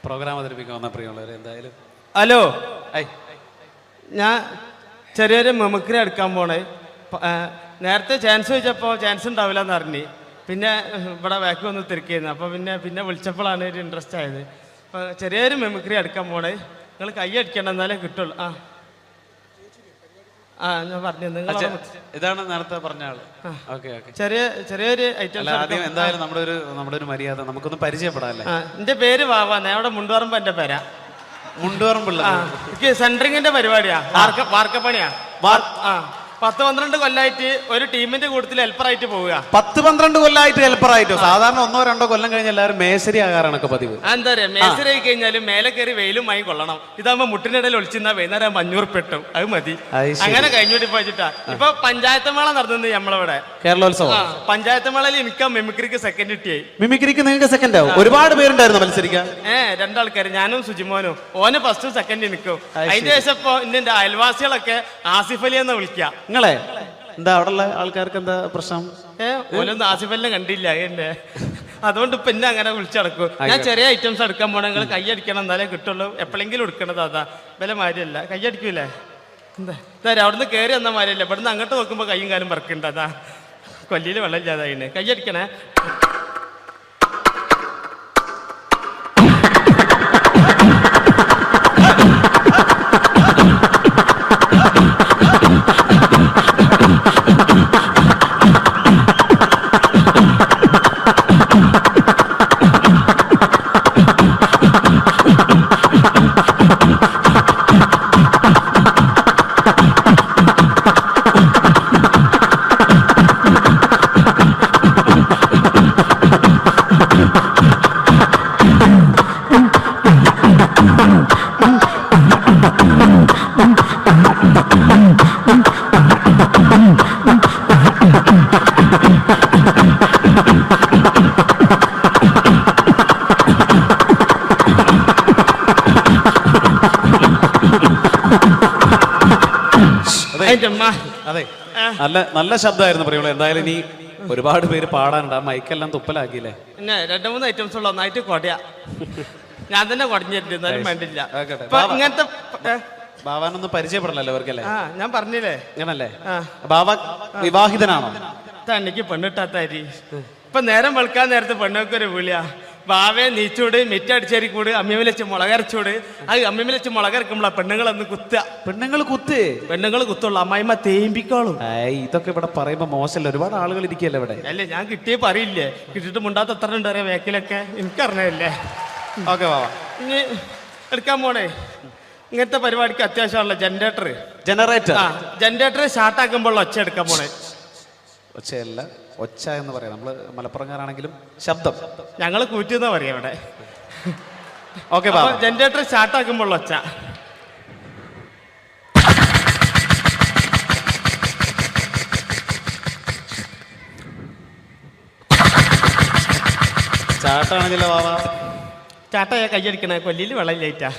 Programme അവതരിപ്പിക്കാൻ വന്ന പ്രിയമുള്ളവരെ എന്തായാലും ഹലോ, ഞാൻ ചെറിയൊരു മിമിക്രി എടുക്കാൻ പോണേ. നേരത്തെ ചാൻസ് ചോദിച്ചപ്പോൾ ചാൻസ് ഉണ്ടാവില്ല എന്ന് അറിഞ്ഞു. പിന്നെ ഇവിടെ ബാക്ക് വന്ന് തിരക്കിയിരുന്നു. അപ്പോൾ പിന്നെ വിളിച്ചപ്പോഴാണ് ഒരു ഇൻട്രസ്റ്റ് ആയത്. അപ്പോൾ ചെറിയൊരു മിമിക്രി എടുക്കാൻ പോണേ. നിങ്ങൾ കൈ അടിക്കണം, എന്നാലേ കിട്ടുള്ളൂ. ഞാൻ പറഞ്ഞു ഇതാണ് നേരത്തെ പറഞ്ഞ ആള്. ചെറിയൊരു ഐറ്റം. ആദ്യം എന്തായാലും നമ്മുടെ ഒരു മര്യാദ നമുക്കൊന്ന് പരിചയപ്പെടാല്ലേ. എന്റെ പേര് വാവാ. അവിടെ മുണ്ടുപറമ്പ് എന്റെ പേരാ. മുണ്ടുപറമ്പുള്ള എനിക്ക് സെൻട്രിങ്ങിന്റെ പരിപാടിയാ, വാർക്കപ്പണിയാ. 10-12 കൊല്ലായിട്ട് ഒരു ടീമിന്റെ കൂട്ടത്തിൽ ഹെൽപ്പറായിട്ട് പോവുക. 10-12 കൊല്ലായിട്ട് ഹെൽപ്പറായിട്ടോ? സാധാരണ 1-2 കൊല്ലം കഴിഞ്ഞ എല്ലാവരും മേശരി ആകാറാണൊക്കെ പതിവ്. എന്താ പറയാ, മേശരി ആയി കഴിഞ്ഞാലും മേലെ കയറി വെയിലും മായി കൊള്ളണം. ഇതാകുമ്പോ മുട്ടിനിടയിൽ ഒളിച്ചിരുന്ന വൈകുന്നേരം 500 പെട്ടും, അത് മതി. അങ്ങനെ കഴിഞ്ഞോട്ട് പോയിട്ടാ ഇപ്പൊ പഞ്ചായത്ത് മേള നടന്നത് നമ്മളിവിടെ. കേരളോത്സവം പഞ്ചായത്ത് മേളയിൽ എനിക്ക് മിമിക്രിക്ക് സെക്കൻഡ് കിട്ടിയായി. മിമിക്രിക്ക് നിങ്ങൾക്ക് സെക്കൻഡ് ആവും? ഒരുപാട് പേരുണ്ടായിരുന്നു മത്സരിക്കാൻ. 2 ആൾക്കാർ, ഞാനും സുജിമോനും. ഓന് ഫസ്റ്റ് സെക്കൻഡ് നിൽക്കും. അതിന്റെ ശേഷം ഇപ്പൊ എന്റെ അയൽവാസികളൊക്കെ ആസിഫ് അലി എന്ന് വിളിക്കാം. നിങ്ങളെ എന്താ അവിടെ ആൾക്കാർക്ക് എന്താ പ്രശ്നം? ഓലൊന്നും ആസിഫ് അലിനെ കണ്ടില്ല എന്നെ, അതുകൊണ്ട് ഇപ്പൊ എന്നെ അങ്ങനെ വിളിച്ചടക്കും. ഞാൻ ചെറിയ ഐറ്റംസ് എടുക്കാൻ പോണ, നിങ്ങൾ കൈ അടിക്കണം, എന്നാലേ കിട്ടുള്ളൂ. എപ്പോഴെങ്കിലും എടുക്കണത് അതാ, വില മാരിയല്ല. കൈ അടിക്കൂലേ? എന്താ അവിടുന്ന് കയറി വന്ന മാരിയല്ല, ഇവിടുന്ന് അങ്ങോട്ട് നോക്കുമ്പോ കൈയും കാലും പറക്കുന്നുണ്ട്. അതാ കൊല്ലിയില് വെള്ളം ഇല്ലാതായിന്. കൈ അടിക്കണേ. അതെ, നല്ല ശബ്ദമായിരുന്നു പറയുള്ളൂ. എന്തായാലും ഇനി ഒരുപാട് പേര് പാടാനുണ്ട്. ആ മൈക്കെല്ലാം തുപ്പലാക്കിയില്ലേ? പിന്നെ 2-3 ഐറ്റംസ് ഉള്ള ഒന്നായിട്ട് കൊടയാ. ഞാൻ തന്നെ കുടഞ്ഞിട്ടുണ്ട്, എന്നാലും വേണ്ടില്ല. ഇങ്ങനത്തെ ബാവാനൊന്നും പരിചയപ്പെടണല്ലോ അവർക്കല്ലേ? ഞാൻ പറഞ്ഞില്ലേ അങ്ങനല്ലേ? ബാവ വിവാഹിതനാണോ? എനിക്ക് പെണ്ണിട്ടാത്താരി. ഇപ്പൊ നേരം വെളുക്കാൻ നേരത്തെ പെണ്ണൊക്കെ ഒരു വിളിയാ. ബാവേ നീച്ചൂട്, മിറ്റടിച്ചേരിക്കൂട്, അമ്മിയമ്മ വെച്ച് മുളകരച്ചൂട്. ആ അമ്മിയമ്മ വെച്ച് മുളകരക്കുമ്പോളാ പെണ്ണുങ്ങളൊന്ന് കുത്തുക. പെണ്ണുങ്ങൾ കുത്തുള്ളൂ, അമ്മായിമ്മ തേമ്പിക്കോളും. ഇതൊക്കെ ഇവിടെ പറയുമ്പോ മോശമല്ല, ഒരുപാട് ആളുകൾ ഇരിക്കല്ലേ ഇവിടെ. അല്ലേ, ഞാൻ കിട്ടിയേ പറയില്ലേ, കിട്ടിയിട്ട് മുണ്ടാത്ത എത്ര ഉണ്ട് അറിയാം വേക്കിലൊക്കെ, എനിക്കറിഞ്ഞല്ലേ. ഓക്കെ ബാവ, ഇനി എടുക്കാൻ പോണേ. ഇങ്ങനത്തെ പരിപാടിക്ക് അത്യാവശ്യമുള്ള ജനറേറ്റർ സ്റ്റാർട്ടാക്കുമ്പോൾ ഒച്ച എടുക്കാൻ പോണേ. ഒച്ചയല്ല, ഒച്ച എന്ന് പറയാം. നമ്മള് മലപ്പുറംകാരാണെങ്കിലും ശബ്ദം ഞങ്ങള് കൂറ്റുന്ന പറയാം ഇവിടെ. ഓക്കെ, ജനറേറ്റർ സ്റ്റാർട്ടാക്കുമ്പോൾ ഒച്ച. ചാട്ടാണെങ്കിലോ ബാവ? ചാട്ടയാ കയ്യടിക്കണേ, കൊല്ലിയിൽ വെള്ളം ലേറ്റാ,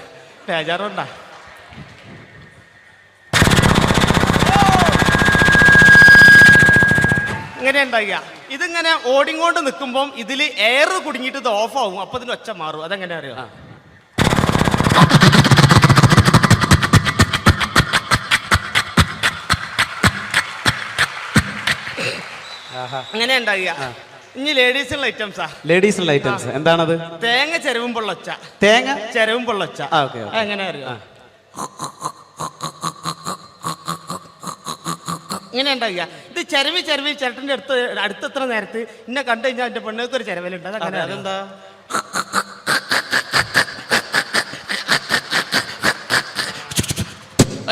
ബേജാറുണ്ടാ. ഇങ്ങനെ ഉണ്ടാകുക. ഇതിങ്ങനെ ഓടിങ്ങോണ്ട് നിൽക്കുമ്പോൾ ഇതിൽ എയർ കുടുങ്ങിയിട്ട് ഇത് ഓഫ് ആവും. അപ്പൊ ഇതിന് ഒച്ച മാറും. അതെങ്ങനെ അറിയോ? അങ്ങനെ ഉണ്ടാകുക. ഇനി ലേഡീസിനുള്ള ഐറ്റംസ്. എന്താണത്? തേങ്ങ ചെരവുമ്പോൾ ഒച്ച. എങ്ങനെ അറിയോ? ഇങ്ങനെ ഉണ്ടാകുക. ഇത് ചെരവി ചേട്ടൻ്റെ അടുത്തെത്ര നേരത്ത് എന്നെ കണ്ടു കഴിഞ്ഞാൽ എൻ്റെ പെണ്ണുങ്ങൾക്ക് ഒരു ചെരവലുണ്ട്. അതങ്ങനെ അതെന്താ?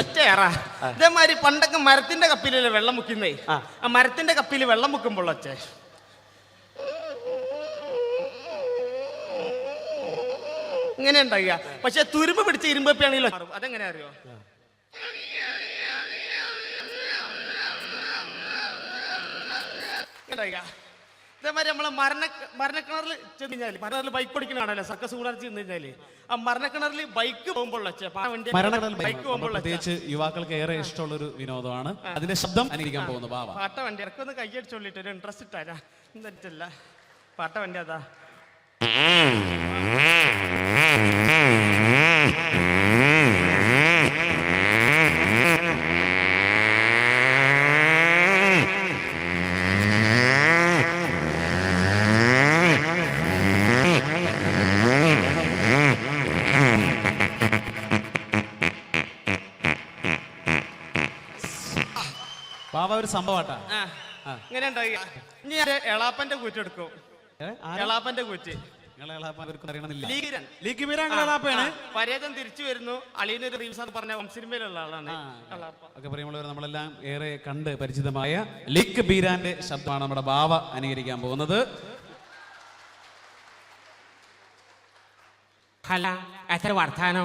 ഒറ്റയേറാ. ഇതേമാതിരി പണ്ടൊക്കെ മരത്തിന്റെ കപ്പിലല്ലേ വെള്ളം മുക്കുന്നേ. ആ മരത്തിന്റെ കപ്പിൽ വെള്ളം മുക്കുമ്പോൾ ഒച്ച. ഇങ്ങനെ ഉണ്ടാകുക. പക്ഷെ തുരുമ്പ് പിടിച്ച ഇരുമ്പപ്പിയാണെങ്കിലോ അതെങ്ങനെ അറിയോ? ഇതേമാതിരി നമ്മളെ മരണക്കിണറിൽ ചെന്ന് കഴിഞ്ഞാൽ, മരണക്കിണറിൽ ബൈക്ക് ഓടിക്കണാണല്ലോ, സർക്കസ് കൂടാതെ ചെന്ന് കഴിഞ്ഞാല് ആ മരണക്കിണറിൽ ബൈക്ക് പോകുമ്പോൾ പ്രത്യേകിച്ച് യുവാക്കൾക്ക് ഏറെ ഇഷ്ടമുള്ള ഒരു വിനോദമാണ്. അതിന്റെ ശബ്ദം അനുകരിക്കാൻ പോകുന്നു. പാട്ട വണ്ടി ഇറക്കൊന്ന് കൈയടിച്ചോളിട്ട് ഒരു ഇൻട്രസ്റ്റ് ഇട്ടാരാ എന്നിട്ടല്ല പാട്ട വണ്ടി അതാ. ബാബ ഒരു സംഭവട്ടാ. ഇങ്ങനെ ഉണ്ടായി. ഇനി എളാപ്പന്റെ കൂറ്റെടുക്കും. എളാപ്പന്റെ കൂറ്റ് പരേതം തിരിച്ചു വരുന്നു. അളിയനൊരു റീൽസ് എന്ന് പറഞ്ഞ സിനിമയിലുള്ള ആളാണ്. ഒക്കെ പറയുമ്പോൾ നമ്മളെല്ലാം ഏറെ കണ്ട് പരിചിതമായ ലിക് ബീരാന്റെ ശബ്ദമാണ് നമ്മുടെ ബാവ അനുകരിക്കാൻ പോകുന്നത്. അല്ല എത്ര വർത്താനോ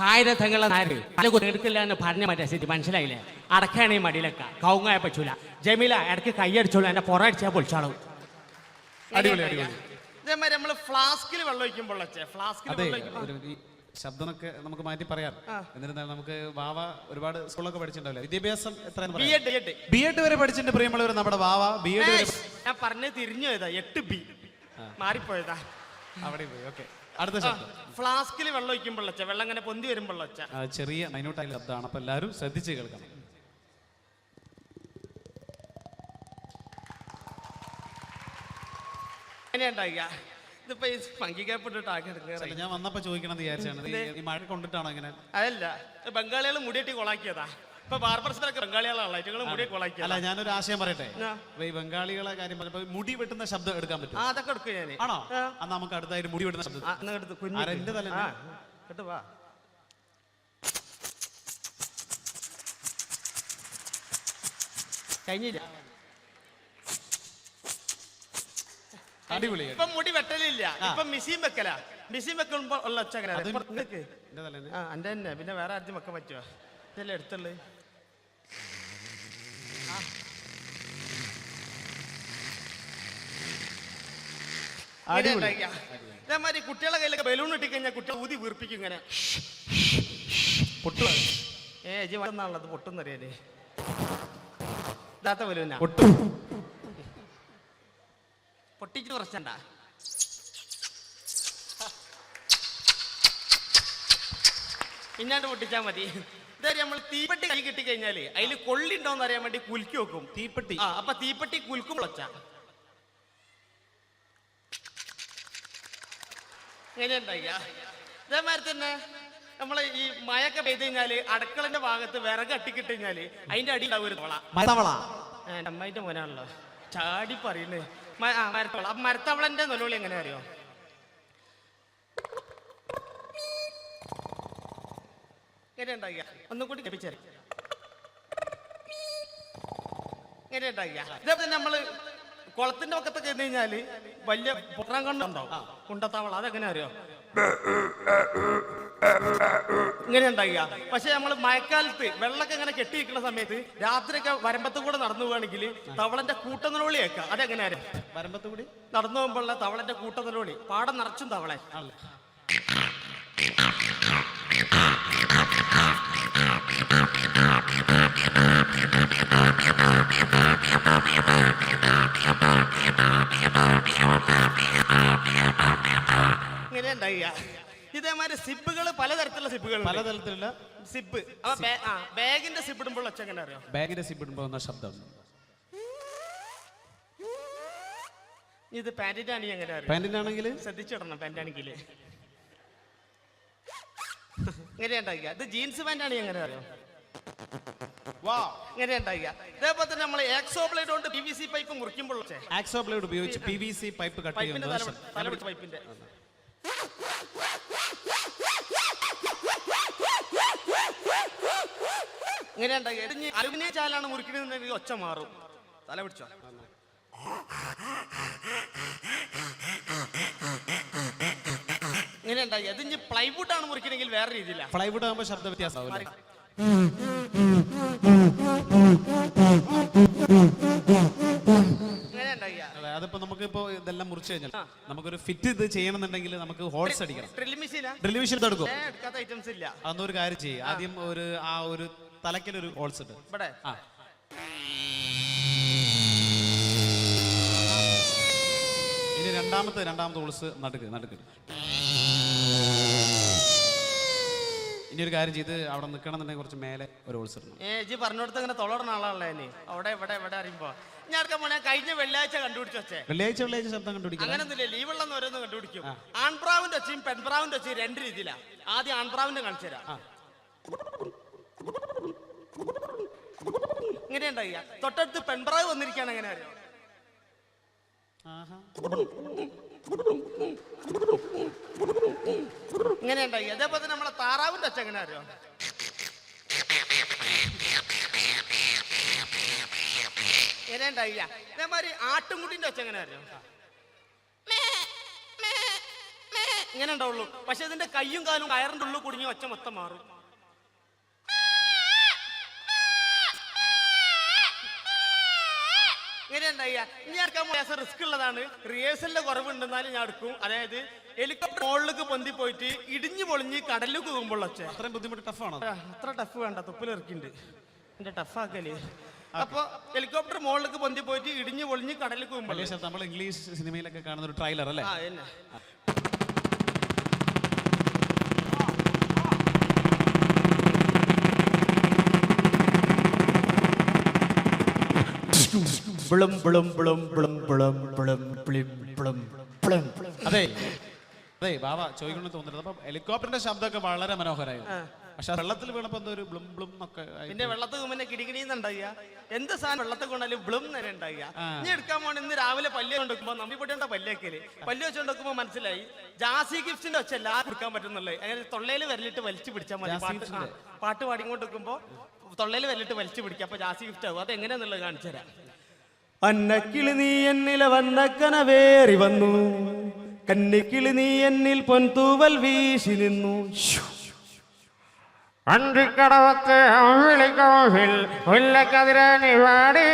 ആയിരത്തങ്ങളെ നാര് പല എടുക്കില്ല എന്ന് പറഞ്ഞ മറ്റേ സ്ഥിതി മനസ്സിലായില്ലേ? അടക്കാണെങ്കിൽ മടിയിലൊക്കെ കൗങ്ങായ പറ്റൂല. ജമീല ഇടയ്ക്ക് കൈയടിച്ചോളൂ, എന്നെ പുറടിച്ചാൽ പൊളിച്ചാളൂ. അടിപൊളി അടിപൊളി. ഇതേമാതിരി നമ്മള് ഫ്ലാസ്കിൽ വെള്ളം ഒഴിക്കുമ്പോൾ ശബ്ദമൊക്കെ നമുക്ക് മാറ്റി പറയാം. എന്നിരുന്നാലും നമുക്ക് വാവ ഒരുപാട് സ്കൂളൊക്കെ പഠിച്ചിട്ടുണ്ടാവില്ല. വിദ്യാഭ്യാസം എത്ര? BEd വരെ പഠിച്ചിട്ടുണ്ട് പ്രിയമുള്ളവർ. നമ്മുടെ വാവ BEd വരെ. ഞാൻ പറഞ്ഞത് തിരിഞ്ഞു പോയതാ. 8B മാറിപ്പോയതാ. അവിടെ പോയി. ഓക്കെ, അടുത്ത ശബ്ദം. ഫ്ലാസ്കിൽ വെള്ളം ഒഴിക്കുമ്പോൾ വെള്ളം ഇങ്ങനെ പൊന്തി വരുമ്പോൾ ചെറിയ മൈന്യൂട്ടായ ശബ്ദമാണ്. അപ്പൊ എല്ലാവരും ശ്രദ്ധിച്ച് കേൾക്കണം. ഇതിപ്പോ ഈ പങ്കിക്കപ്പെട്ടിട്ട് ആക്കി എടുക്കുക. ഞാൻ വന്നപ്പോ ചോദിക്കണം വിചാരിച്ചാണ്. ഈ മഴ കൊണ്ടിട്ടാണോ ഇങ്ങനെ? അതല്ല, ബംഗാളികൾ മുടിയെട്ടി കൊളാക്കിയതാ. ഇപ്പൊ ബാർബർസിലൊക്കെ ബംഗാളികളാണല്ലോ, ഇറ്റങ്ങൾ മുടി കൊളാക്കിയ. അല്ല, ഞാനൊരു ആശയം പറയട്ടെ. ഈ ബംഗാളികളെ കാര്യം പറഞ്ഞപ്പോ മുടി വെട്ടുന്ന ശബ്ദം എടുക്കാൻ പറ്റും? അതൊക്കെ എടുക്കും ഞാൻ. ആണോ? അന്ന് നമുക്ക് അടുത്തായിട്ട് മുടി വെട്ടുന്ന ശബ്ദം എന്റെ തല കേട്ടുവാ. കഴിഞ്ഞില്ല. അടിപൊളി. ഇപ്പൊ മുടി വെട്ടലില്ല, ഇപ്പൊ മിഷീൻ വെക്കല. മിഷീൻ വെക്കുമ്പോ ഉള്ള ഒച്ച എന്റെ തന്നെ. പിന്നെ വേറെ ആർക്കും വെക്കാൻ പറ്റുമോ? ഇതല്ലേ എടുത്തുള്ളു. ഇതേമാതിരി കുട്ടികളെ കയ്യിലൊക്കെ ബലൂൺ ഇട്ടിക്കഴിഞ്ഞാൽ കുട്ടികൾ ഊതി വീർപ്പിക്കും ഇങ്ങനെ. പൊട്ടു. ജി വന്നാണത് പൊട്ടുന്നറിയാലേ. ഇതാത്ത ബലൂനാ. പൊട്ടിച്ച് കുറച്ചണ്ട. പിന്നാണ്ട് പൊട്ടിച്ചാ മതി. ഇതായി നമ്മൾ തീപ്പെട്ടി കൈ കിട്ടി കഴിഞ്ഞാല് അതിൽ കൊള്ളിണ്ടോന്ന് അറിയാൻ വേണ്ടി കുലുക്കി വെക്കും. തീപ്പെട്ടി. അപ്പൊ തീപ്പെട്ടി കുലുക്കും പൊളച്ച ഇങ്ങനെ ഉണ്ടായില്ല. ഇതേമാതിരി തന്നെ നമ്മളെ ഈ മഴയൊക്കെ പെയ്ത് കഴിഞ്ഞാല് അടുക്കളന്റെ ഭാഗത്ത് വിറക് അട്ടിക്കിട്ട് കഴിഞ്ഞാല് അതിന്റെ അടി ഉണ്ടാവും ഒരു തോള. അമ്മായിന്റെ മോനാണല്ലോ ചാടി പറയുന്നേ. മരത്തവള. മരത്തവളന്റെ നൊലോളി എങ്ങനെ അറിയോ? ഇങ്ങനെ ഉണ്ടാകിയ. ഒന്നുകൂടി ലഭിച്ചേ. ഇങ്ങനെ ഉണ്ടാകിയ. ഇതേപോലെ നമ്മള് കുളത്തിന്റെ പക്കത്തൊക്കെ ചെന്ന് കഴിഞ്ഞാല് വലിയ പൊട്ടാൻ കണ്ണുണ്ടാവും. കുണ്ടത്താവള. അതെങ്ങനെ അറിയോ? ഇങ്ങനെ ഉണ്ടാകുക. പക്ഷെ നമ്മൾ മഴക്കാലത്ത് വെള്ളമൊക്കെ ഇങ്ങനെ കെട്ടിയിരിക്കുന്ന സമയത്ത് രാത്രിയൊക്കെ വരമ്പത്ത് കൂടെ നടന്നു പോവുകയാണെങ്കിൽ തവളന്റെ കൂട്ടനിലോളി കേൾക്കാം. അതെങ്ങനെ അറിയാം? വരമ്പത്ത് കൂടി നടന്നു പോകുമ്പോഴുള്ള തവളന്റെ കൂട്ടനിലോളി. പാടം നിറച്ചും തവള. ഇങ്ങനെ ഉണ്ടാകുക. ഇതേമാതിരി സിബുകൾ പലതരത്തിലുള്ള സിബുകൾ. പലതരത്തിലുള്ള സിബ്. ബാഗിന്റെ സിബ് ഇടുമ്പോൾ ഒച്ച എങ്ങനെ അറിയാം? ബാഗിന്റെ സിബ് ഇടുമ്പോൾ ശബ്ദം. ഇത് പാന്റിന്റെ ആണെങ്കിൽ എങ്ങനെ അറിയാം? പാന്റിനാണെങ്കിൽ ശ്രദ്ധിച്ചിടണം. പാന്റാണെങ്കിൽ ഇങ്ങനെ ഉണ്ടാക്കുക. ഇത് ജീൻസ് പാന്റ് ആണെങ്കിൽ എങ്ങനെ അറിയാം? ഇങ്ങനെ ഉണ്ടാക്കുക. ഇതേപോലെ തന്നെ നമ്മൾ ആക്സോ ബ്ലേഡ് കൊണ്ട് PVC പൈപ്പ് മുറിക്കുമ്പോൾ ആക്സോ ബ്ലേഡ് ഉപയോഗിച്ച് PVC പൈപ്പ് കട്ട് ചെയ്യുന്നത്. തലപിടിച്ച പൈപ്പിന്റെ ഇങ്ങനെ ഉണ്ടാക്കി. അലുമിനിയം ചാലാണ് മുറിക്കണമെന്നുണ്ടെങ്കിൽ ഒച്ച മാറും. തല പിടിച്ചോ. ഇങ്ങനെ ഉണ്ടാക്കി. അത് ഇനി പ്ലൈവുഡ് ആണ് മുറിക്കണമെങ്കിൽ വേറെ രീതിയില്ല. പ്ലൈവുഡ് ആകുമ്പോൾ ശബ്ദ വ്യത്യാസം. അതിപ്പോ നമുക്കിപ്പോ ഇതെല്ലാം മുറിച്ചു കഴിഞ്ഞാൽ നമുക്കൊരു ഫിറ്റ് ഇത് ചെയ്യണമെന്നുണ്ടെങ്കിൽ നമുക്ക് ഹോൾസ് അടിക്കണം. ഡ്രിൽ മെഷീൻ എടുക്കും. ഐറ്റംസ് ഇല്ല. അതൊന്നൊരു കാര്യം ചെയ്യും. ആദ്യം ഒരു തലക്കിലൊരു ഹോൾസ് ഉണ്ട് ഇവിടെ. ഇനി രണ്ടാമത്തെ ഹോൾസ് നടുക്ക്. ഇനി ഒരു കാര്യം ചെയ്ത് അവിടെ നിൽക്കണമെന്നുണ്ടെങ്കിൽ കുറച്ച് മേലെ ഒരു ഹോൾസ് ഇടണം. ജി പറഞ്ഞോടത്ത് ഇങ്ങനെ തൊളർന്ന ആളാണല്ലേ ഇനി അവിടെ ഇവിടെ അറിയുമ്പോ ഞാൻ കഴിഞ്ഞ വെള്ളിയാഴ്ച കണ്ടുപിടിച്ചു വെച്ചേ. വെള്ളിയാഴ്ച ശബ്ദം കണ്ടുപിടിക്കും. അങ്ങനെയൊന്നുമില്ല. ലീവുള്ള ഓരോന്ന് കണ്ടുപിടിക്കും. ആൺപ്രാവിന്റെ ഒച്ചയും പെൺപ്രാവിന്റെ ഒച്ചയും രണ്ട് രീതിയിലാണ്. ആദ്യം ആൺപ്രാവിന്റെ കാണിച്ചു തരാം. എങ്ങനെയുണ്ടായി? തൊട്ടടുത്ത് പെൺപ്രാവ് വന്നിരിക്കുകയാണ്, എങ്ങനെ അറിയാം? ഇങ്ങനെയുണ്ടായി. അതേപോലെ തന്നെ നമ്മളെ താറാവിന്റെ ഒച്ച എങ്ങനെ അറിയാം? എങ്ങനെയുണ്ടായില്ല? അതേമാതിരി ആട്ടുംകുട്ടിന്റെ ഒച്ച എങ്ങനെ അറിയാം? ഇങ്ങനെ ഉണ്ടാവുള്ളൂ. പക്ഷെ ഇതിന്റെ കയ്യും കാലും കയറിന്റെ ഉള്ളിൽ കുടുങ്ങി ഒച്ച മൊത്തം മാറും. ഇങ്ങനെയുണ്ടായില്ല. ഇനി എടുക്കാൻ റിസ്ക് ഉള്ളതാണ്. റിഹേഴ്സലിന്റെ കുറവുണ്ടെന്നാലും ഞാൻ എടുക്കും. അതായത് ഹെലികോപ്റ്റർ മുകളിലേക്ക് പൊന്തി പോയിട്ട് ഇടിഞ്ഞു പൊളിഞ്ഞ് കടലിലേക്ക് പോകുമ്പോൾ ഒച്ച. അത്രയും ബുദ്ധിമുട്ട് ടഫാണോ? അത്ര ടഫ് വേണ്ട, തുപ്പിലിറക്കിണ്ട് എന്റെ ടഫാക്കല്. അപ്പൊ ഹെലികോപ്റ്റർ മുകളിലേക്ക് പൊന്തി പോയിട്ട് ഇടിഞ്ഞു പൊളിഞ്ഞ് കടലിലേക്ക് പോകുമ്പോൾ നമ്മൾ ഇംഗ്ലീഷ് സിനിമയിലൊക്കെ കാണുന്ന ഒരു ട്രailer അല്ലേ? അതെ അതെ ബാബ ചോദിക്കണം തോന്നുന്നത്. അപ്പൊ ഹെലികോപ്റ്ററിന്റെ ശബ്ദമൊക്കെ വളരെ മനോഹരമായിരുന്നു. പക്ഷെ വെള്ളത്തിൽ വീണപ്പോ എന്തോ ഒരു ബ്ലും ബ്ലും ഒക്കെ. പിന്നെ വെള്ളത്തിൽ മുന്നേ കിടികിടിന്നുണ്ടായ എന്ത് സാധനം വെള്ളത്തിൽ കൊണ്ടാലും ബ്ലും നേരെ ഉണ്ടായ. ഇനി എടുക്കാൻ പോണ ഇന്ന് രാവിലെ പല്ല് കൊണ്ടുവെക്കുമ്പോ നമ്മിപ്പൊട്ടിയുടെ പല്ലേക്കല് പല്ല് വെച്ചുകൊണ്ടുവെക്കുമ്പോ മനസ്സിലായി ജാസി ഗിഫ്റ്റിന്റെ ഒച്ച എല്ലാവർക്കും എടുക്കാൻ പറ്റുന്നുള്ളത്. അങ്ങനെ തൊള്ളയിൽ വിരലിട്ട് വലിച്ചു പിടിച്ചാൽ മതി. പാട്ട് പാടിക്കൊണ്ട് വെക്കുമ്പോ തൊള്ളയിൽ വിരലിട്ട് വലിച്ചു പിടിക്കുക. അപ്പൊ ജാസി ഗിഫ്റ്റ് ആവും. അത് എങ്ങനെയാന്നുള്ളത് കാണിച്ചു തരാം. അന്നക്കിളി നീ എന്നില വന്നക്കനവേറി വന്നു, കന്നിക്കിളി നീ എന്നിൽ പൊൻതൂവൽ വീശി നിന്നു. അന്തിക്കടവത്ത് വിളിക്കോവിൽ ഉല്ലക്കതിരണി പാടി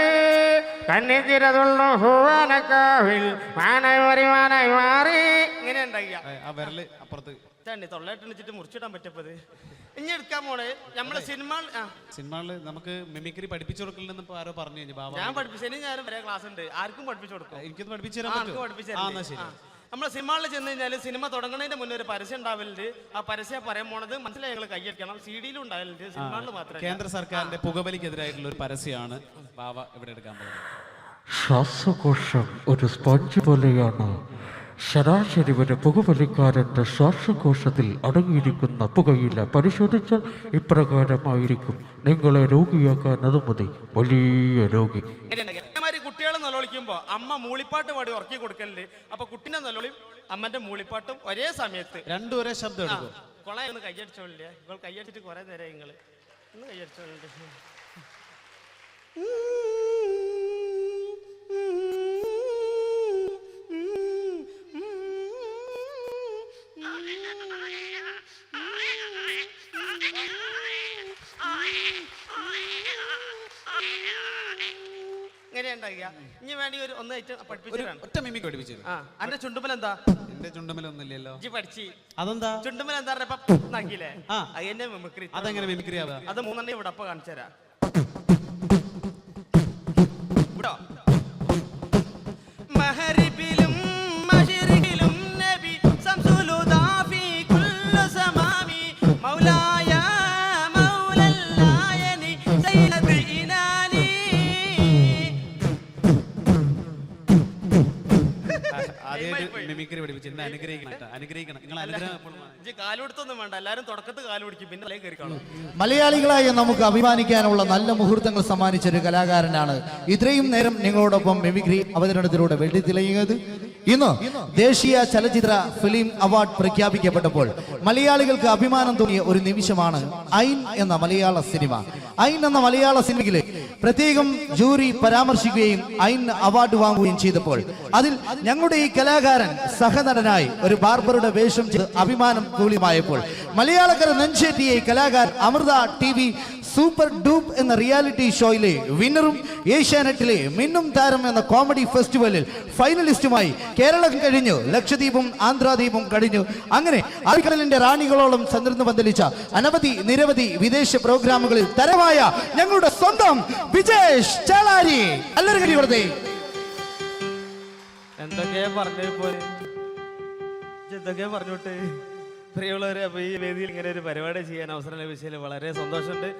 കന്നിത്തിരതുള്ളു ഹൂവാനക്കാവിൽ മാനായി മാറി. ഇങ്ങനെ ഉണ്ടാക്കിയ ആ വിരല് അപ്പുറത്ത് തൊള്ളായിട്ട് മുറിച്ചിടാൻ പറ്റപ്പത്. ഇനി എടുക്കാൻ പോണേ നമ്മളെ സിനിമകളിൽ നമുക്ക് മിമിക്രി പഠിപ്പിച്ചു കൊടുക്കലെന്ന് ഇപ്പൊ ആരോ പറഞ്ഞു കഴിഞ്ഞു. ബാബ ഞാൻ പഠിപ്പിച്ചതിന് ഞാനും വരെ ക്ലാസ് ഉണ്ട്. ആർക്കും പഠിപ്പിച്ചു കൊടുക്കും. എനിക്കത് പഠിപ്പിച്ചു തരാൻ പറ്റുമോ? നമ്മളെ സിനിമകളിൽ ചെന്ന് കഴിഞ്ഞാൽ സിനിമ തുടങ്ങുന്നതിന്റെ മുന്നേ ഒരു പരസ്യം ഉണ്ടാവലുണ്ട്. ആ പരസ്യം പറയാൻ പോണത് മനസ്സിലായി ഞങ്ങൾ കൈയടിക്കണം. CD-ലും ഉണ്ടാവലുണ്ട്, സിനിമകളിൽ മാത്രമേ. കേന്ദ്ര സർക്കാരിന്റെ പുകവലിക്കെതിരായിട്ടുള്ള ഒരു പരസ്യമാണ് ബാബ ഇവിടെ എടുക്കാൻ പോകുന്നത്. ശ്വാസകോശം ഒരു സ്പോഞ്ച് പോലെയാണ്. ശരാശരി ഒരു പുകവലിക്കാരന്റെ ശ്വാസകോശത്തിൽ അടങ്ങിയിരിക്കുന്ന പുകയില പരിശോധിച്ചാൽ ഇപ്രകാരമായിരിക്കും. നിങ്ങളെ രോഗിയാക്കാൻ അത് മതി, വലിയ രോഗി. കുട്ടികളെ നിലവിളിക്കുമ്പോ അമ്മ മൂളിപ്പാട്ട് പാടി ഉറക്കി കൊടുക്കലുണ്ട്. അപ്പൊ കുട്ടിന്റെ നിലവിളിയും അമ്മന്റെ മൂളിപ്പാട്ടും ഒരേ സമയത്ത് രണ്ടും ഒരേ ശബ്ദം എടുക്കും. കൊളായി ഒന്ന് കയ്യടിച്ചോളില്ലേ? ഇപ്പോൾ കയ്യടിച്ചിട്ട് കുറെ നേരം നിങ്ങള് ഒന്ന് കയ്യടിച്ചോളുണ്ട്. ഇനി വേണ്ടി ഒരു ഒന്ന് ഒറ്റ മിമിക്ക് പഠിപ്പിച്ചു. അന്റെ ചുണ്ടുമൽ എന്താ? എന്റെ ചുണ്ടുമലൊന്നുമില്ലല്ലോ. പഠിച്ച് അതെന്താ? ചുണ്ടുമൽ എന്താ നാക്കില്ലേ? എന്നെ മിമിക്രി. അതെങ്ങനെ മിമിക്രി ആവാ? അത് 3 ഇവിടെ അപ്പൊ കാണിച്ചു തരാം. മഹരിബിലും മശരിഖിലും നബി സംസുലുദാ ഫീ കുല്ലു സമാമി മൗലായ മൗലല്ലായനി സയ്യിദ് ഇനാലി. മിമിക്രി പഠിപ്പിച്ചു. അനുഗ്രഹിക്കണം. നിങ്ങൾ അനുഗ്രഹം കാലുകൊടുത്തൊന്നും വേണ്ട. എല്ലാരും തുടക്കത്ത് കാല് പിടിക്കും, പിന്നെ തലേ കയറി കാണും. മലയാളികളായ നമുക്ക് അഭിമാനിക്കാനുള്ള നല്ല മുഹൂർത്തങ്ങൾ സമ്മാനിച്ച ഒരു കലാകാരനാണ് ഇത്രയും നേരം നിങ്ങളോടൊപ്പം മിമിക്രി അവതരണത്തിലൂടെ വെള്ളിത്തിളങ്ങിയത്. ഇന്ന് ദേശീയ ചലച്ചിത്ര ഫിലിം അവാർഡ് പ്രഖ്യാപിക്കപ്പെട്ടപ്പോൾ മലയാളികൾക്ക് അഭിമാനം തോന്നിയ ഒരു നിമിഷമാണ് ഐൻ എന്ന മലയാള സിനിമ. ഐൻ എന്ന മലയാള സിനിമയിലെ പ്രത്യേകം ജൂറി പരാമർശിക്കുകയും ഐൻ അവാർഡ് വാങ്ങുകയും ചെയ്തപ്പോൾ അതിൽ ഞങ്ങളുടെ ഈ കലാകാരൻ സഹനടനായി ഒരു ബാർബറുടെ വേഷം ചെയ്ത് അഭിമാനം കൂലിമായപ്പോൾ മലയാളക്കര നെഞ്ചേറ്റിയ കലാകാരൻ അമൃത TV സൂപ്പർ ഡൂപ്പ് എന്ന റിയാലിറ്റി ഷോയിലെ വിന്നറും ഏഷ്യാനെറ്റിലെ മിന്നും താരം എന്ന കോമഡി ഫെസ്റ്റിവലിൽ ഫൈനലിസ്റ്റുമായി കേരളം കഴിഞ്ഞു, ലക്ഷദ്വീപും ആന്ധ്രാദ്വീപും കഴിഞ്ഞു. അങ്ങനെ അറബിക്കടലിന്റെ റാണികളോളം ചന്ദ്രന് പന്തലിച്ച നിരവധി വിദേശ പ്രോഗ്രാമുകളിൽ തരമായ ഞങ്ങളുടെ സ്വന്തം വിജേഷ് ചേളാരി. എല്ലാവരും കടി കൊടുത്തേ. എന്തൊക്കെയാ പറഞ്ഞോട്ടെ പ്രിയമുള്ളവരെ. അപ്പൊ ഈ വേദിയിൽ ഇങ്ങനെ ഒരു പരിപാടി ചെയ്യാൻ അവസരം ലഭിച്ചതിൽ വളരെ സന്തോഷമുണ്ട്.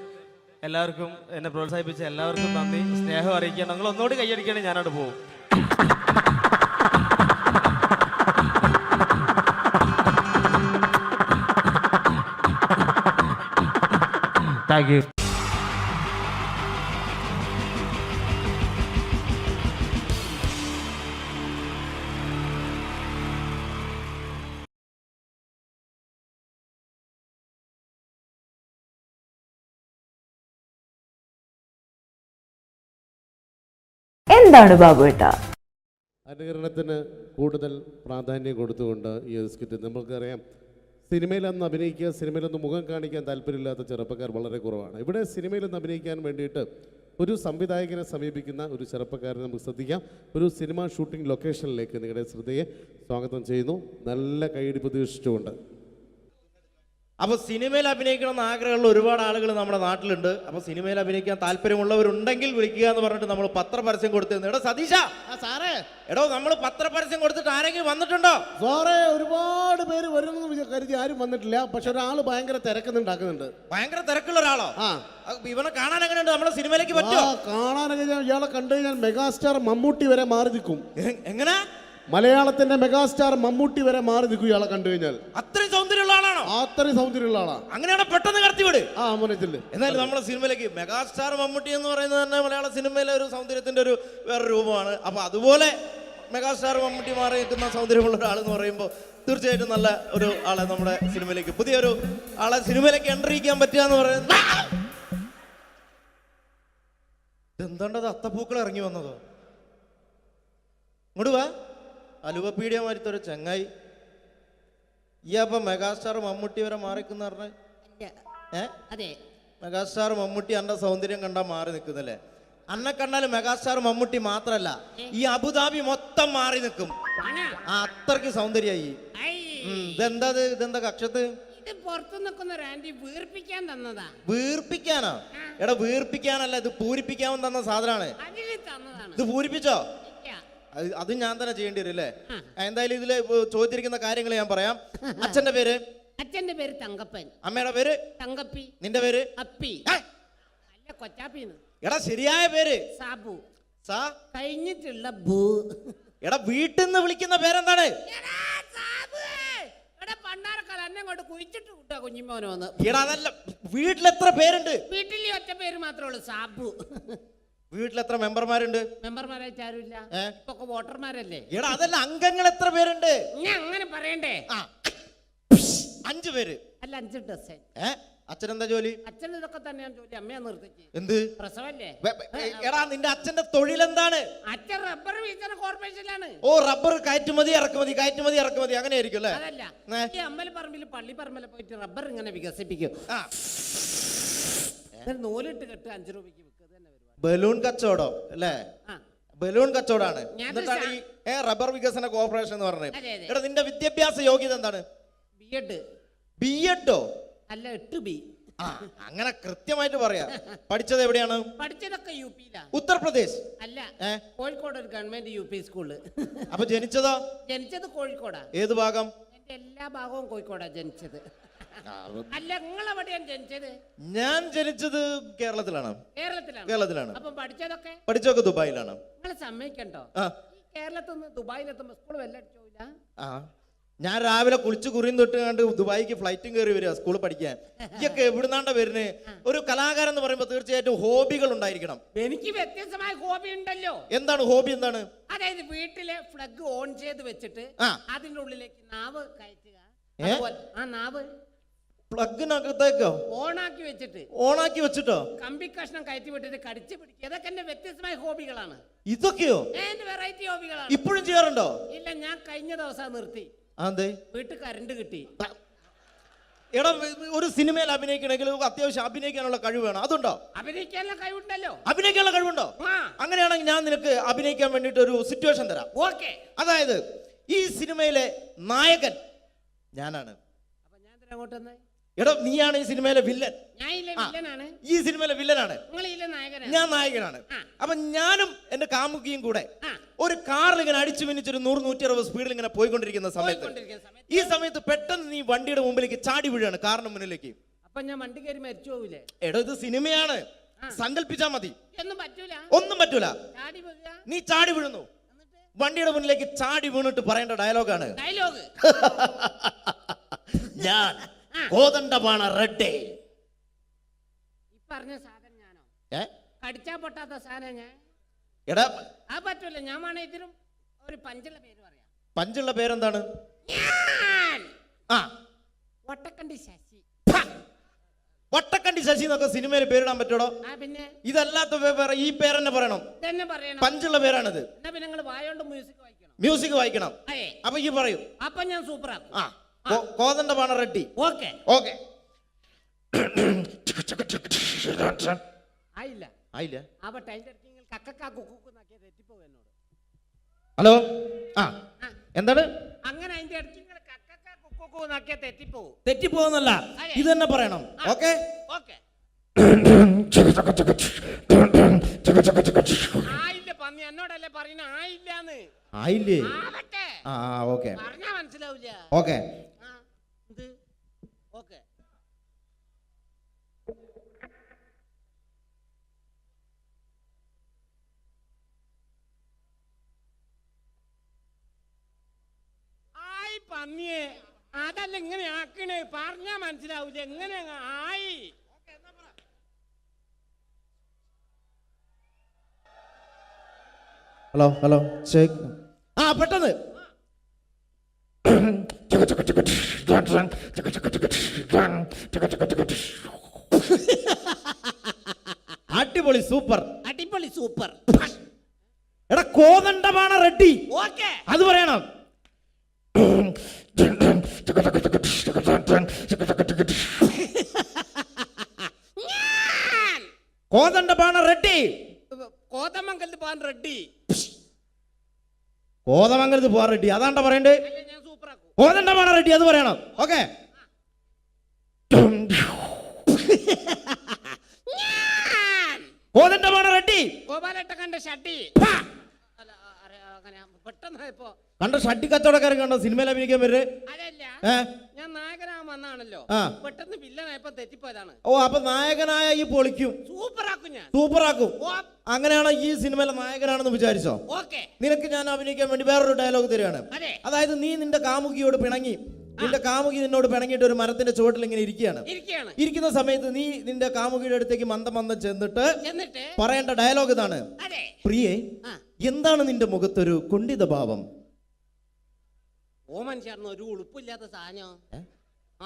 എല്ലാവർക്കും എന്നെ പ്രോത്സാഹിപ്പിച്ച എല്ലാവർക്കും നന്ദി, സ്നേഹം അറിയിക്കാൻ. നിങ്ങൾ ഒന്നുകൂടി കൈയടിക്കുകയാണെങ്കിൽ ഞാനവിടെ പോകും. Thank you. എന്താണ് ബാബുവേട്ട? അനുകരണത്തിന് കൂടുതൽ പ്രാധാന്യം കൊടുത്തുകൊണ്ട് ഈ ഒരു സ്കിറ്റ്, നമുക്കറിയാം സിനിമയിലൊന്ന് അഭിനയിക്കുക, സിനിമയിലൊന്ന് മുഖം കാണിക്കാൻ താല്പര്യമില്ലാത്ത ചെറുപ്പക്കാർ വളരെ കുറവാണ്. ഇവിടെ സിനിമയിലൊന്ന് അഭിനയിക്കാൻ വേണ്ടിയിട്ട് ഒരു സംവിധായകനെ സമീപിക്കുന്ന ഒരു ചെറുപ്പക്കാരനെ നമുക്ക് ശ്രദ്ധിക്കാം. ഒരു സിനിമ ഷൂട്ടിംഗ് ലൊക്കേഷനിലേക്ക് നിങ്ങളുടെ ശ്രദ്ധയെ സ്വാഗതം ചെയ്യുന്നു, നല്ല കൈയടി പ്രതീക്ഷിച്ചുകൊണ്ട്. അപ്പോൾ സിനിമയിൽ അഭിനയിക്കണമെന്ന് ആഗ്രഹമുള്ള ഒരുപാട് ആളുകൾ നമ്മുടെ നാട്ടിലുണ്ട്. അപ്പോൾ സിനിമയിൽ അഭിനയിക്കാൻ താല്പര്യമുള്ളവരുണ്ടെങ്കിൽ വിളിക്കുക എന്ന് പറഞ്ഞിട്ട് നമ്മൾ പത്രപരസ്യം കൊടുത്തിരുന്നു. എടോ സതീശ, സാറേ, എടോ നമ്മൾ പത്രപരസ്യം കൊടുത്തിട്ട് ആരെങ്കിലും വന്നിട്ടുണ്ടോ? സാറേ, ഒരുപാട് പേര് വരുമെന്ന് കരുതി ആരും വന്നിട്ടില്ല. പക്ഷെ ഒരാൾ ഭയങ്കര തിരക്കുന്നുണ്ടാക്കുന്നുണ്ട്. ഭയങ്കര തിരക്കുള്ള ഒരാളോ? ആ, ഇവനെ കാണാൻ എങ്ങനെയുണ്ട്? നമ്മളെ സിനിമയിലേക്ക് പറ്റുമോ? കാണാനൊക്കെ ഇയാളെ കണ്ടു കഴിഞ്ഞാൽ മെഗാസ്റ്റാർ മമ്മൂട്ടി വരെ മാറി നിൽക്കും. എങ്ങനെ? മലയാളത്തിന്റെ മെഗാസ്റ്റാർ മമ്മൂട്ടി വരെ മാറി നിൽക്കും ഇയാളെ കണ്ടു കഴിഞ്ഞാൽ. അത്രയും സൗന്ദര്യമുള്ള ആളാണോ? അത്രയും സൗന്ദര്യമുള്ള ആളാ. അങ്ങനെയാണ് പെട്ടെന്ന് കടത്തിവിട്. ആ മോനത്തില്. എന്നാലും നമ്മുടെ സിനിമയിലേക്ക് മെഗാസ്റ്റാർ മമ്മൂട്ടി എന്ന് പറയുന്നത് തന്നെ മലയാള സിനിമയിലെ ഒരു സൗന്ദര്യത്തിന്റെ ഒരു വേറെ രൂപമാണ്. അപ്പൊ അതുപോലെ മെഗാസ്റ്റാർ മമ്മൂട്ടി മാറി നിൽക്കുന്ന സൗന്ദര്യമുള്ള ഒരാൾ എന്ന് പറയുമ്പോൾ തീർച്ചയായിട്ടും നല്ല ഒരു ആളെ നമ്മുടെ സിനിമയിലേക്ക്, പുതിയൊരു ആളെ സിനിമയിലേക്ക് എൻട്രി ചെയ്യാൻ പറ്റുക എന്ന് പറയുന്നത്. എന്താണ്ടത് അത്തപ്പൂക്കൾ ഇറങ്ങി വന്നതോ? ഇങ്ങോട്ട് വാ. അലുവപ്പീഡിയ മാറ്റൊരു ചങ്ങായി. ഈ അപ്പൊ മെഗാസ്റ്റാർ മമ്മൂട്ടി വരെ മാറിക്കുന്ന പറഞ്ഞ മെഗാസ്റ്റാർ മമ്മൂട്ടി അന്റെ സൗന്ദര്യം കണ്ടാൽ മാറി നിൽക്കുന്നല്ലേ? അന്നെ കണ്ടാൽ മെഗാസ്റ്റാർ മമ്മൂട്ടി മാത്രല്ല, ഈ അബുദാബി മൊത്തം മാറി നിൽക്കും. അത്രയ്ക്ക് സൗന്ദര്യായി. ഇതെന്താ കക്ഷത്ത്? പുറത്തു നിൽക്കുന്ന ഒരു ആന്റി വീർപ്പിക്കാൻ തന്നതാ. വീർപ്പിക്കാനോ? എടാ വീർപ്പിക്കാനല്ല, ഇത് പൂരിപ്പിക്കാൻ തന്ന സാധനമാണ്. ഇത് പൂരിപ്പിച്ചോ? അത് ഞാൻ തന്നെ ചെയ്യേണ്ടി വരും അല്ലേ? എന്തായാലും ഇതില് ചോദിച്ചിരിക്കുന്ന കാര്യങ്ങൾ ഞാൻ പറയാം. അച്ഛന്റെ പേര്? അച്ഛന്റെ പേര് തങ്കപ്പൻ. അമ്മയുടെ പേര്? തങ്കപ്പി. നിന്റെ പേര്? അപ്പി. അല്ല, കൊച്ചാപ്പിന്ന്. എടാ ശരിയായ പേര്? സാബു. സാ കഴിഞ്ഞിട്ടുള്ള ബൂ. എടാ വീട്ടിൽ നിന്ന് വിളിക്കുന്ന പേരെന്താണ്? കൊണ്ട് കുഴിച്ചിട്ട് കൂട്ടാ കുഞ്ഞിമോനെ വന്ന്. എടാ അതല്ല, വീട്ടിൽ എത്ര പേരുണ്ട്? വീട്ടിൽ ഒറ്റ പേര് മാത്രമേ ഉള്ളൂ, സാബു. വീട്ടിൽ എത്ര മെമ്പർമാരുണ്ട്? മെമ്പർമാരായിട്ട് ആരുമില്ല, ഇപ്പൊ വോട്ടർമാരല്ലേ. എടാ അതല്ല, അംഗങ്ങൾ എത്ര പേരുണ്ട്? ഞാൻ അങ്ങനെ പറയണ്ടേ? 5 പേര്. അല്ല, 5 ഡസൻ. അച്ഛനെന്താ ജോലി? അച്ഛൻ ഇതൊക്കെ തന്നെയാണ് ജോലി. അമ്മയെ നിർത്തിച്ച്. എന്ത് പ്രസവല്ലേ? എടാ നിന്റെ അച്ഛന്റെ തൊഴിൽ എന്താണ്? അച്ഛൻ റബ്ബർ വികസന കോർപ്പറേഷനിലാണ്. ഓ, റബ്ബർ കയറ്റുമതി ഇറക്കുമതി, കയറ്റുമതി ഇറക്കുമതി, അങ്ങനെ ആയിരിക്കും അല്ലേ? അതല്ല, ഈ അമ്പലപ്പറമ്പിൽ പള്ളിപ്പറമ്പിൽ പോയിട്ട് റബ്ബർ ഇങ്ങനെ വികസിപ്പിക്കും. നൂലിട്ട് കെട്ട് 5 രൂപയ്ക്ക് വിൽക്കുക തന്നെ പരിപാടി. ബലൂൺ കച്ചവടം അല്ലേ? ബലൂൺ കച്ചവടമാണ്. എന്നിട്ടാണ് ഈ റബ്ബർ വികസന കോർപ്പറേഷൻ എന്ന് പറഞ്ഞത്. എടാ നിന്റെ വിദ്യാഭ്യാസ യോഗ്യത എന്താണ്? ബിഎഡ്. ബിഎഡോ? അല്ല, 8B. അങ്ങനെ കൃത്യമായിട്ട് പറയാ. പഠിച്ചത് എവിടെയാണ്? പഠിച്ചതൊക്കെ യുപിയിലാ. ഉത്തർപ്രദേശ്? അല്ല, കോഴിക്കോട് ഒരു ഗവൺമെന്റ് UP സ്കൂള്. അപ്പൊ ജനിച്ചതോ? ജനിച്ചത് കോഴിക്കോടാ. ഏത് ഭാഗം? എന്റെ എല്ലാ ഭാഗവും കോഴിക്കോടാ ജനിച്ചത്. അല്ല, നിങ്ങളെവിടെയാണ് ജനിച്ചത്? ഞാൻ ജനിച്ചത് കേരളത്തിലാണ്. കേരളത്തിലാണ്. അപ്പൊ പഠിച്ചതൊക്കെ ദുബായിലാണ്. നിങ്ങൾ സമ്മതിക്കണ്ടോ? കേരളത്തിൽ നിന്ന് ദുബായിലെത്തുമ്പോ സ്കൂൾ വെല്ലടിച്ചോയില്ല. ഞാൻ രാവിലെ കുളിച്ച് കുറിയും തൊട്ട് കണ്ട് ദുബായിക്ക് ഫ്ലൈറ്റും കയറി വരിക സ്കൂളിൽ പഠിക്കാൻ. ഇതൊക്കെ എവിടുന്നാണ്ട വരുന്നേ? ഒരു കലാകാരൻ എന്ന് പറയുമ്പോൾ തീർച്ചയായിട്ടും ഹോബികൾ ഉണ്ടായിരിക്കണം. എനിക്ക് വ്യത്യസ്തമായ ഹോബി ഉണ്ടല്ലോ. എന്താണ് ഹോബി? എന്താണ്? അതായത് വീട്ടിലെ ഫ്ലഗ് ഓൺ ചെയ്ത് വെച്ചിട്ട് അതിന്റെ ഉള്ളിലേക്ക് നാവ് കയറ്റുക. ആ നാവ് പ്ലഗിനകത്തേക്കോ ഓണാക്കി വെച്ചിട്ടോ കമ്പി കഷ്ണം കയറ്റി വിട്ടിട്ട് കടിച്ചു പിടിക്കുക. ഇതൊക്കെ എന്റെ വ്യത്യസ്തമായ ഹോബികളാണ്. ഇതൊക്കെയോ? എന്റെ വെറൈറ്റി ഹോബികളാണ്. ഇപ്പോഴും ചെയ്യാറുണ്ടോ? ഇല്ല, ഞാൻ കഴിഞ്ഞ ദിവസം നിർത്തി. വീട്ടിൽ കറണ്ട് കിട്ടി. എടാ, ഒരു സിനിമയിൽ അഭിനയിക്കണമെങ്കിൽ അത്യാവശ്യം അഭിനയിക്കാനുള്ള കഴിവ് വേണം. അതുണ്ടോ? അഭിനയിക്കാനുള്ള കഴിവുണ്ടല്ലോ. അഭിനയിക്കാനുള്ള കഴിവുണ്ടോ? അങ്ങനെയാണെങ്കിൽ ഞാൻ നിനക്ക് അഭിനയിക്കാൻ വേണ്ടിട്ട് ഒരു സിറ്റുവേഷൻ തരാം. ഓക്കെ. അതായത് ഈ സിനിമയിലെ നായകൻ ഞാനാണ്. അപ്പൊ ഞാൻ അങ്ങോട്ട് വന്നേ. എടാ, നീയാണ് ഈ സിനിമയിലെ വില്ലൻ. ഈ സിനിമയിലെ വില്ലനാണ്, ഞാൻ നായകനാണ്. അപ്പൊ ഞാനും എന്റെ കാമുകിയും കൂടെ ഒരു കാറിൽ ഇങ്ങനെ അടിച്ചു മിന്നിച്ചൊരു 100-160 സ്പീഡിൽ ഇങ്ങനെ പോയിക്കൊണ്ടിരിക്കുന്ന സമയത്ത് ഈ സമയത്ത് പെട്ടെന്ന് നീ വണ്ടിയുടെ മുമ്പിലേക്ക് ചാടി വീഴാണ്, കാറിന് മുന്നിലേക്ക്. അപ്പൊ ഞാൻ വണ്ടി കയറി മരിച്ചു പോവില്ലേ? എടാ, ഇത് സിനിമയാണ്, സങ്കല്പിച്ചാ മതി. ഒന്നും പറ്റൂല. നീ ചാടി വീഴുന്നു, വണ്ടിയുടെ മുന്നിലേക്ക് ചാടി വീണിട്ട് പറയേണ്ട ഡയലോഗാണ്. ഞാൻ കോതണ്ടമാണ് റെഡ്ഡേ. പറഞ്ഞ സാധനം ഞാനോ? കടിച്ചാ പൊട്ടാത്ത സാധനം ഞാൻ. എടാ, ആ പറ്റൂല. ഞാൻ വേണേ ഇതിനും ഒരു പഞ്ചുള്ള പേര് പറയാം. പഞ്ചുള്ള പേരെന്താണ്? ഒട്ടക്കണ്ടി ശശി. വട്ടക്കണ്ടി ശശി എന്നൊക്കെ സിനിമയിൽ പേരിടാൻ പറ്റൂടോ? ആ പിന്നെ ഇതല്ലാത്ത വേറെ ഈ പേരെന്നെ പറയണം. തന്നെ പറയണം. പഞ്ചുള്ള പേരാണിത്. എന്നാ പിന്നെ നിങ്ങൾ വായോണ്ട് മ്യൂസിക് വായിക്കണം. മ്യൂസിക് വായിക്കണം. അതെ. അപ്പൊ ഈ പറയൂ. അപ്പൊ ഞാൻ സൂപ്പർ ആക്കും. ആ Kothandapani Reddy. Okay okay. ആയില്ല ആയില്ല. അപ്പൊ ടൈലർ കിങ് കക്കക്കാ കുക്കുന്നാക്കിയ തെറ്റിപ്പോ എന്നോട്. ഹലോ. ആ എന്താണ്? അങ്ങനെ അതിന്റെ ഇടയ്ക്ക് കുക്കുന്നാക്കിയ തെറ്റിപ്പോ. തെറ്റിപ്പോന്നല്ല, ഇത് തന്നെ പറയണം. Okay okay. ആയില്ല പന്നി എന്നോടല്ലേ പറയുന്ന ആയില്ലാന്ന്. ആയില്ലേ? ആവട്ടെ. ആ ഓക്കെ. പറഞ്ഞാ മനസ്സിലാവില്ല. ഓക്കെ. ഇത് ഓക്കെ. ആയി പന്നിയെ അതല്ല ഇങ്ങനെ ആക്കണേ, പറഞ്ഞാ മനസ്സിലാവൂല. എങ്ങനെ ആയി? Hello hello check. ആ പെട്ടെന്ന്. അടിപൊളി സൂപ്പർ. അടിപൊളി സൂപ്പർ. എടാ കോതണ്ടമാണ് റെഡ്ഡി. ഓക്കെ അത് പറയണം. കോതണ്ടമാണ് റെഡ്ഡി. കോതമംഗലത്ത് പോകാൻ റെഡ്ഡി. കോതമംഗലത്ത് പോവാൻ റെഡ്ഡി അതാണ്ട പറയണ്ടേ. ഞാൻ സൂപ്പർ ആക്കും. കോതണ്ടമാണ് റെഡ്ഡി അത് പറയണം. ഓക്കെ. കോതണ്ടമാണ് റെഡ്ഡി. ഗോപാലേട്ട കണ്ട ഷട്ടി. പെട്ടെന്നായപ്പോ കണ്ട ഷട്ടി കച്ചവടക്കാരൻ കണ്ടോ സിനിമയിൽ അഭിനയിക്കാൻ വരുന്നത്? അതല്ല, ഞാൻ നായകനാകാൻ വന്നാണല്ലോ, പെട്ടെന്ന് വില്ലനായപ്പോ തെറ്റിപ്പോയതാണ്. ഓ അപ്പൊ നായകനായ ഈ പൊളിക്കും. സൂപ്പറാക്കും ഞാൻ. സൂപ്പറാക്കും. അങ്ങനെയാണോ ഈ സിനിമയിലെ നായകനാണെന്ന് വിചാരിച്ചോ? ഓക്കെ. നിനക്ക് ഞാൻ അഭിനയിക്കാൻ വേണ്ടി വേറൊരു ഡയലോഗ് തരികയാണ്. അതായത് നീ നിന്റെ കാമുകിയോട് പിണങ്ങി, നിന്റെ കാമുകി നിന്നോട് പിണങ്ങിയിട്ട് ഒരു മരത്തിന്റെ ചുവട്ടിൽ ഇങ്ങനെ ഇരിക്കുന്ന സമയത്ത് നീ നിന്റെ കാമുകിയുടെ അടുത്തേക്ക് മന്ദം മന്ദം ചെന്നിട്ട് പറയേണ്ട ഡയലോഗ് ഇതാണ്. പ്രിയേ, എന്താണ് നിന്റെ മുഖത്തൊരു കുണ്ഠിത ഭാവം? ഓമൻ ചേർന്ന് ഒരു ഉളുപ്പില്ലാത്ത സാധനം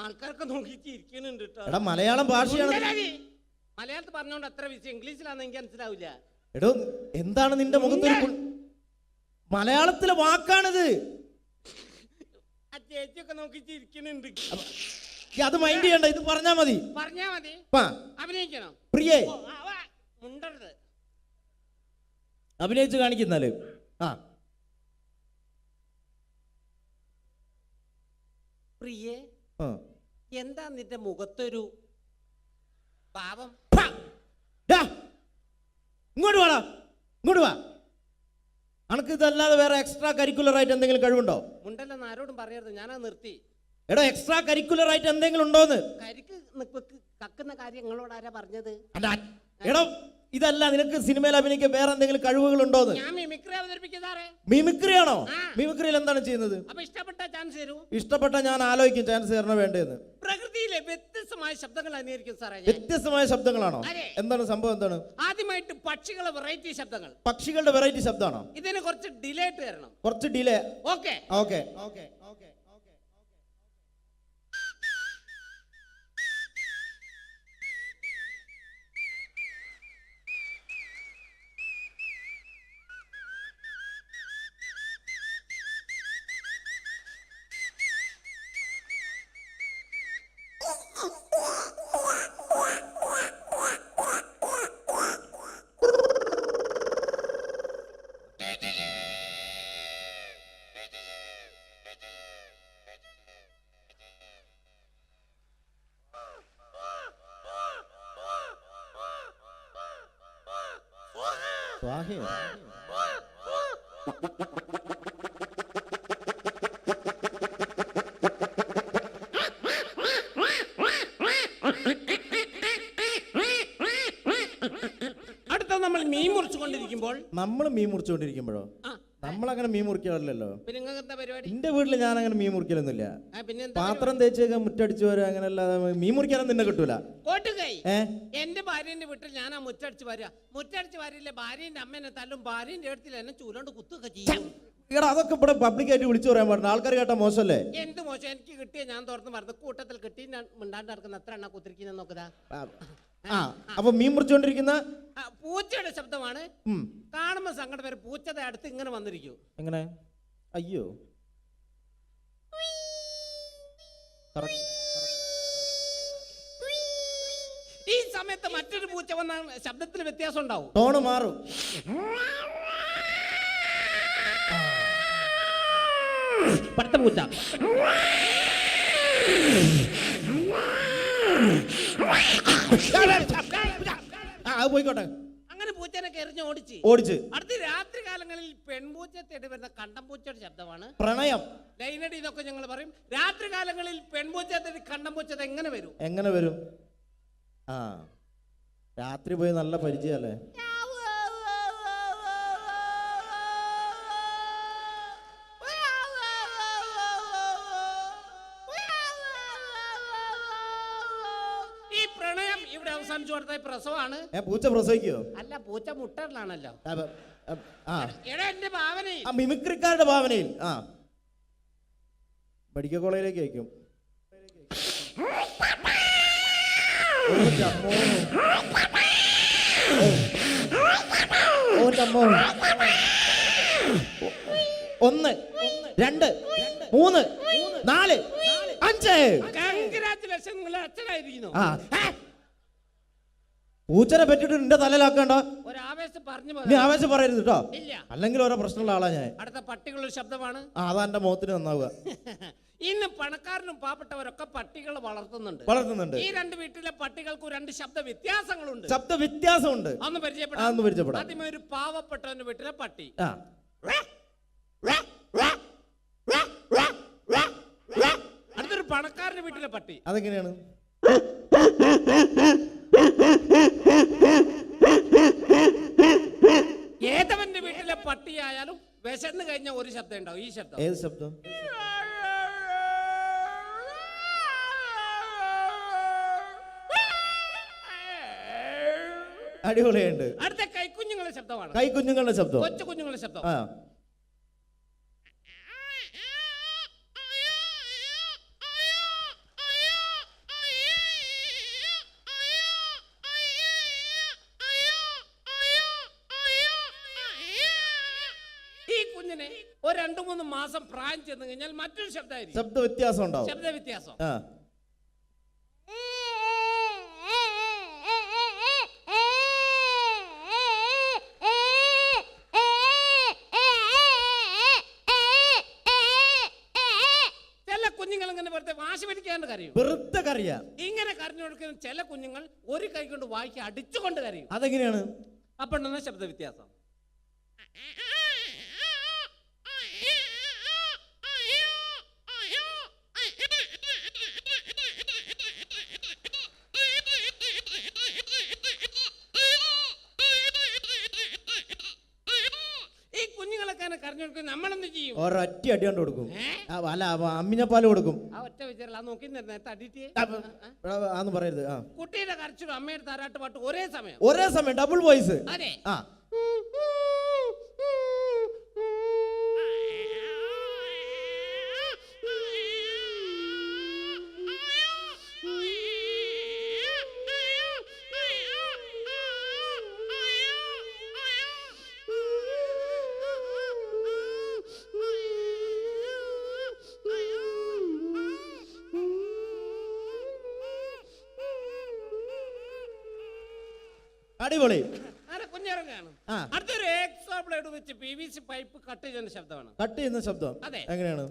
ആൾക്കാർക്ക് നോക്കിച്ച് ഇരിക്കുന്നുണ്ട്. എടാ മലയാളം ഭാഷയാണ്. മലയാളത്തിൽ പറഞ്ഞോണ്ട് അത്ര വിഷയം, ഇംഗ്ലീഷിലാന്ന് എനിക്ക് മനസ്സിലാവില്ല. എടോ എന്താണ് നിന്റെ മുഖത്തൊരു മലയാളത്തിലെ വാക്കാണിത്. ചേച്ചിയൊക്കെ നോക്കിച്ച് ഇരിക്കുന്നുണ്ട്. അത് മൈൻഡ് ചെയ്യണ്ട, ഇത് പറഞ്ഞാ മതി. പറഞ്ഞാ മതി. അഭിനയിക്കണം. പ്രിയേ മുണ്ടരുത്. അഭിനയിച്ച് കാണിക്കുന്നാല്. പ്രിയേ, എന്താ നിന്റെ മുഖത്തൊരു ഭാവം? ഇങ്ങോട്ട് വാടാ, ഇങ്ങോട്ട് വാ. അനക്ക് ഇതല്ലാതെ വേറെ എക്സ്ട്രാ കരിക്കുലർ ആയിട്ട് എന്തെങ്കിലും കഴിവുണ്ടോ? മുണ്ടല്ലെന്ന് ആരോടും പറയരുത്, ഞാനത് നിർത്തി. എടോ എക്സ്ട്രാ കരിക്കുലർ ആയിട്ട് എന്തെങ്കിലും ഉണ്ടോന്ന്? കരിക്ക് കക്കുന്ന കാര്യം നിങ്ങളോട് ആരാ പറഞ്ഞത്? എടോ ഇതല്ല, നിനക്ക് സിനിമയിൽ അഭിനയിക്കാൻ വേറെ എന്തെങ്കിലും കഴിവുകൾ ഉണ്ടോന്ന്? ഞാൻ മിമിക്രി അവതരിപ്പിക്കുന്നതാറേ. മിമിക്രിയാണോ? മിമിക്രിയിൽ എന്താണ് ചെയ്യുന്നത്? അപ്പൊ ഇഷ്ടപ്പെട്ട ചാൻസ് തരൂ. ഇഷ്ടപ്പെട്ട ഞാൻ ആലോചിക്കും ചാൻസ് തരണോ വേണ്ടതെന്ന്. പ്രകൃതിയിലെ വ്യത്യസ്തമായ ശബ്ദങ്ങൾ അനുകരിക്കും സാറേ. വ്യത്യസ്തമായ ശബ്ദങ്ങളാണോ? എന്താണ് സംഭവം? എന്താണ്? ആദ്യമായിട്ട് പക്ഷികളെ വെറൈറ്റി ശബ്ദങ്ങൾ. പക്ഷികളുടെ വെറൈറ്റി ശബ്ദമാണോ? ഇതിന് കുറച്ച് ഡിലേ ഇട്ട് തരണം. കുറച്ച് delay. Okay okay okay okay. അടുത്ത നമ്മൾ മീൻ മുറിച്ചുകൊണ്ടിരിക്കുമ്പോൾ നമ്മളങ്ങനെ മീൻ മുറിക്കാറില്ലല്ലോ. പിന്നെ നിങ്ങൾക്ക് എന്താ പരിപാടി? എന്റെ വീട്ടിൽ ഞാൻ അങ്ങനെ മീൻ മുറിക്കലൊന്നുമില്ല. പിന്നെ പാത്രം തേച്ചേക്കാൻ മുറ്റടിച്ചു വരാ, അങ്ങനെ അല്ലാതെ മീൻ മുറിക്കാനൊന്നും നിന്നെ കിട്ടൂല. എന്റെ ഭാര്യന്റെ വീട്ടിൽ ഞാനാ മുറ്റടിച്ച് വരില്ല. ഭാര്യന്റെ അമ്മേനെ തല്ലും, ഭാര്യന്റെ അടുത്തിൽ എന്നെ ചൂലോണ്ട് കുത്തുക ചെയ്യും. എടാ അതൊക്കെ ഇവിടെ പബ്ലിക്കായിട്ട് വിളിച്ചു പറയാൻ പാടില്ല, ആൾക്കാർ കേട്ടാ മോശമല്ലേ? എന്ത് മോശം, എനിക്ക് കിട്ടിയ ഞാൻ തുറന്ന് പറഞ്ഞു. കൂട്ടത്തിൽ കിട്ടി ഞാൻ മിണ്ടാണ്ട് നടക്കുന്ന എത്ര എണ്ണ കുത്തിരിക്കുന്ന നോക്കുതാ. അപ്പൊ മീൻ മുറിച്ചുകൊണ്ടിരിക്കുന്ന പൂച്ചയുടെ ശബ്ദമാണ്. കാണുമ്പോ സങ്കടം വരെ. പൂച്ചയുടെ അടുത്ത് ഇങ്ങനെ വന്നിരിക്കൂ. എങ്ങനെ? അയ്യോ, ഈ സമയത്ത് മറ്റൊരു പൂച്ച വന്ന ശബ്ദത്തിന് വ്യത്യാസം ഉണ്ടാവും, ടോണ് മാറും. അടുത്ത പൂച്ച അത് പോയിക്കോട്ടെ. അങ്ങനെ പൂച്ചനൊക്കെ എറിഞ്ഞ് ഓടിച്ച് അടുത്ത രാത്രി കാലങ്ങളിൽ പെൺപൂച്ച തേടി വരുന്ന കണ്ടംപൂച്ചയുടെ ശബ്ദമാണ് പ്രണയം. ലൈനടി ഇതൊക്കെ ഞങ്ങൾ പറയും. രാത്രി കാലങ്ങളിൽ പെൺപൂച്ച തേടി കണ്ടംപൂച്ച എങ്ങനെ വരും? എങ്ങനെ വരും? ആ, രാത്രി പോയി നല്ല പരിചയല്ലേ? ഈ പ്രണയം ഇവിടെ അവസാനിച്ചു കൊടുത്ത പ്രസവമാണ്. പൂച്ച പ്രസവിക്കോ? അല്ല, പൂച്ച മുട്ടറിലാണല്ലോ. ആ, എന്റെ ഭാവനയിൽ, മിമിക്രിക്കാരുടെ ഭാവനയിൽ. ആ, മെഡിക്കൽ കോളേജിലേക്ക് അയക്കും. ഒന്ന്, രണ്ട്, മൂന്ന്, നാല്, അഞ്ച്. കൺഗ്രാറ്റുലേഷൻ, നിങ്ങൾ അച്ഛനായിരിക്കുന്നു. പൂച്ചനെ പറ്റിട്ട് നിന്റെ തലയിലാക്കണ്ട. ഒരു ആവേശം പറഞ്ഞു നീ ആവേശം പറയരുത് കേട്ടോ, ഇല്ല. അല്ലെങ്കിൽ ഓരോ പ്രശ്നമുള്ള ആളാ ഞാൻ. അടുത്ത പട്ടികളുടെ ശബ്ദമാണ്. അതാ എന്റെ മുഖത്തിന് നന്നാവുക. ഇന്ന് പണക്കാരനും പാവപ്പെട്ടവരൊക്കെ പട്ടികൾ വളർത്തുന്നുണ്ട്. ഈ രണ്ട് വീട്ടിലെ പട്ടികൾക്ക് രണ്ട് ശബ്ദ വ്യത്യാസങ്ങളുണ്ട്. ശബ്ദ വ്യത്യാസമുണ്ട്. ഒന്ന് പരിചയപ്പെടാം. ആദ്യമേ ഒരു പാവപ്പെട്ടവന്റെ വീട്ടിലെ പട്ടി. അടുത്തൊരു പണക്കാരന്റെ വീട്ടിലെ പട്ടി. അതെങ്ങനെയാണ്? ഏതവന്റെ വീട്ടിലെ പട്ടിയായാലും വിശന്ന് കഴിഞ്ഞ ഒരു ശബ്ദം ഉണ്ടാവും. ഈ ശബ്ദം. ഏത് ശബ്ദം? അടിപൊളിയുണ്ട്. അടുത്ത കൈക്കുഞ്ഞുങ്ങളുടെ ശബ്ദമാണ്. കൈക്കുഞ്ഞുങ്ങളുടെ ശബ്ദം, കൊച്ചു കുഞ്ഞുങ്ങളുടെ ശബ്ദം. ഈ കുഞ്ഞിനെ ഒരു 2-3 മാസം പ്രായം ചെന്ന് കഴിഞ്ഞാൽ മറ്റൊരു ശബ്ദമായിരിക്കും. ശബ്ദ വ്യത്യാസം ഉണ്ടാവും. ശബ്ദ വ്യത്യാസം. ചില കുഞ്ഞുങ്ങൾ ഇങ്ങനെ വെറുതെ വാശി പിടിക്കാണ്ട് കരയും. വെറുതെ കരയാ. ഇങ്ങനെ കരഞ്ഞു കൊടുക്കുന്ന ചില കുഞ്ഞുങ്ങൾ ഒരു കൈ കൊണ്ട് വായിക്ക് അടിച്ചുകൊണ്ട് കരയും. അതെങ്ങനെയാണ്? അപ്പൊ ശബ്ദ വ്യത്യാസം. ഈ കുഞ്ഞുങ്ങളൊക്കെ കരഞ്ഞു നമ്മളെന്ത് ചെയ്യും? ഒരൊറ്റ അടി കൊണ്ട് കൊടുക്കും. അല്ല, അമ്മിഞ്ഞപ്പാല് കൊടുക്കും. ആ ഒറ്റ വിചാരം നോക്കി തടിയിട്ട് ആന്ന് പറയരുത്. കുട്ടിയുടെ കരച്ചിലും അമ്മയുടെ താരാട്ട് പാട്ട് ഒരേ സമയം ഡബിൾ വോയിസ്. അതെ. അടിപൊളി. കുഞ്ഞിറങ്ങാണ്. അടുത്തൊരു എക്സ്ട്രാ ബ്ലേഡ് വെച്ച് PVC പൈപ്പ് കട്ട് ചെയ്യുന്ന ശബ്ദമാണ്. കട്ട് ചെയ്യുന്ന ശബ്ദം. അതെ. എങ്ങനെയാണ്?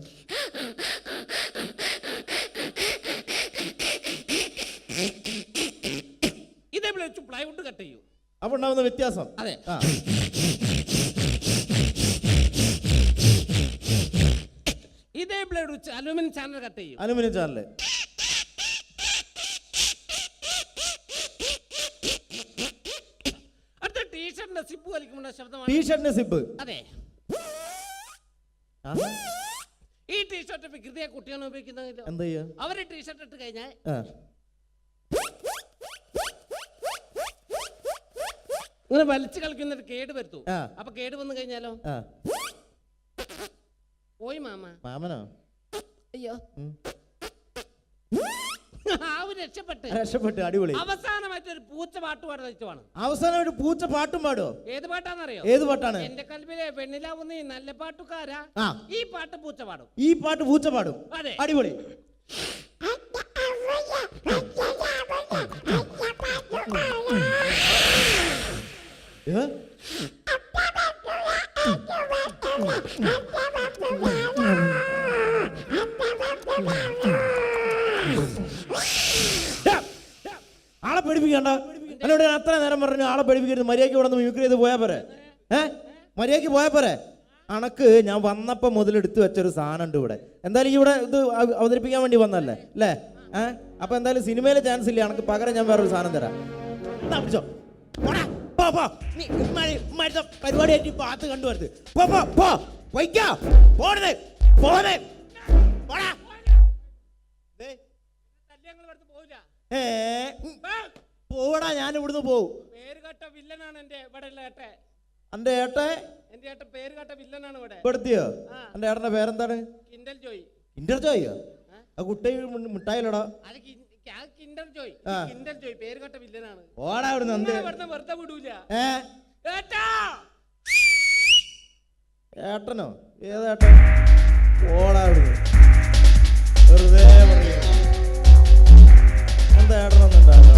ഇതേപോലെ വെച്ച് പ്ലൈവുഡ് കട്ട് ചെയ്യൂ. അപ്പൊ ഉണ്ടാവുന്ന വ്യത്യാസം. അതെ. ഇതേ ബ്ലേഡ് വെച്ച് അലുമിനിയം ചാനൽ കട്ട് ചെയ്യും. Aluminium channel. ടീഷർട്ടിന്റെ സിബ് വലിക്കുമ്പോൾ ശബ്ദമാണ്. ടീഷർട്ടിന്റെ സിബ്. അതെ. ഈ ടീഷർട്ട് വികൃതിയെ കുട്ടിയാണ് ഉപയോഗിക്കുന്നത്. എന്താ ചെയ്യാ? അവര് ടീഷർട്ട് ഇട്ട് കഴിഞ്ഞാൽ ഇങ്ങനെ വലിച്ചു കളിക്കുന്നൊരു കേട് വരുത്തു. അപ്പൊ കേട് വന്നു കഴിഞ്ഞാലോ പോയി മാമ. മാമനോ? അയ്യോ രക്ഷപ്പെട്ട് രക്ഷപ്പെട്ട്, അടിപൊളി. അവസാനമായിട്ടൊരു പൂച്ച പാട്ട് പാടുന്ന ഇഷ്ടമാണ്. അവസാനമായിട്ട് പൂച്ച പാട്ടും പാടോ? ഏത് പാട്ടാന്നറിയോ? ഏത് പാട്ടാണ്? എന്റെ കൽവിലെ വെണ്ണിലാവുന്ന നല്ല പാട്ടുകാരാ. ഈ പാട്ട് പൂച്ച പാടും. ഈ പാട്ട് പൂച്ച പാടും. അതെ, അടിപൊളി. ആളെ പേടിപ്പിക്കണ്ട. എന്നോട് ഞാൻ അത്ര നേരം പറഞ്ഞു ആളെ പേടിപ്പിക്കരുത്, മര്യാദയ്ക്ക് ഇവിടെ നിന്ന് മിമിക്രി ചെയ്ത് പോയാ പോരെ. മര്യാദയ്ക്ക് പോയാ പോരെ. അണക്ക് ഞാൻ വന്നപ്പോ മുതൽ എടുത്തു വെച്ചൊരു സാധനം ഉണ്ട് ഇവിടെ. എന്തായാലും ഇവിടെ ഇത് അവതരിപ്പിക്കാൻ വേണ്ടി വന്നല്ലേ അല്ലേ? അപ്പൊ എന്തായാലും സിനിമയിലെ ചാൻസ് ഇല്ല. അണക്ക് പകരം ഞാൻ വേറൊരു സാധനം തരാം. പിടിച്ചോ, പരിപാടിയായിട്ട് പാത്ത് കണ്ടുവരുത്. പോടാ, ഞാൻ ഇവിടുന്ന് പോവും. പേരുകേട്ട വില്ലനാണ് എന്റെ ഇവിടെ ഉള്ള ഏട്ടെ. എന്റെ ഏട്ടെ? എന്റെ ഏട്ടൻ പേരുകേട്ട വില്ലനാണ് ഇവിടെ. പെടുത്തിയോ? എന്റെ ഏട്ടന്റെ പേരെന്താണ്? കിൻഡൽ ജോയ്. Kinder Joyo? ആ കുട്ടി മിഠായില്ലടാ. അത് കിൻഡർ ജോയ്. കിൻഡൽ ജോയ് പേരുകേട്ട വില്ലനാണ്. ഓടാ ഇവിടുന്ന്. വെറുതെ വിടൂല. ഏട്ടനോ? ഏതേട്ടൻ? ഓടാ ഇവിടുന്ന്. വെറുതെ പറയാ. എന്താ ഏട്ടനൊന്നും ഉണ്ടാവില്ല.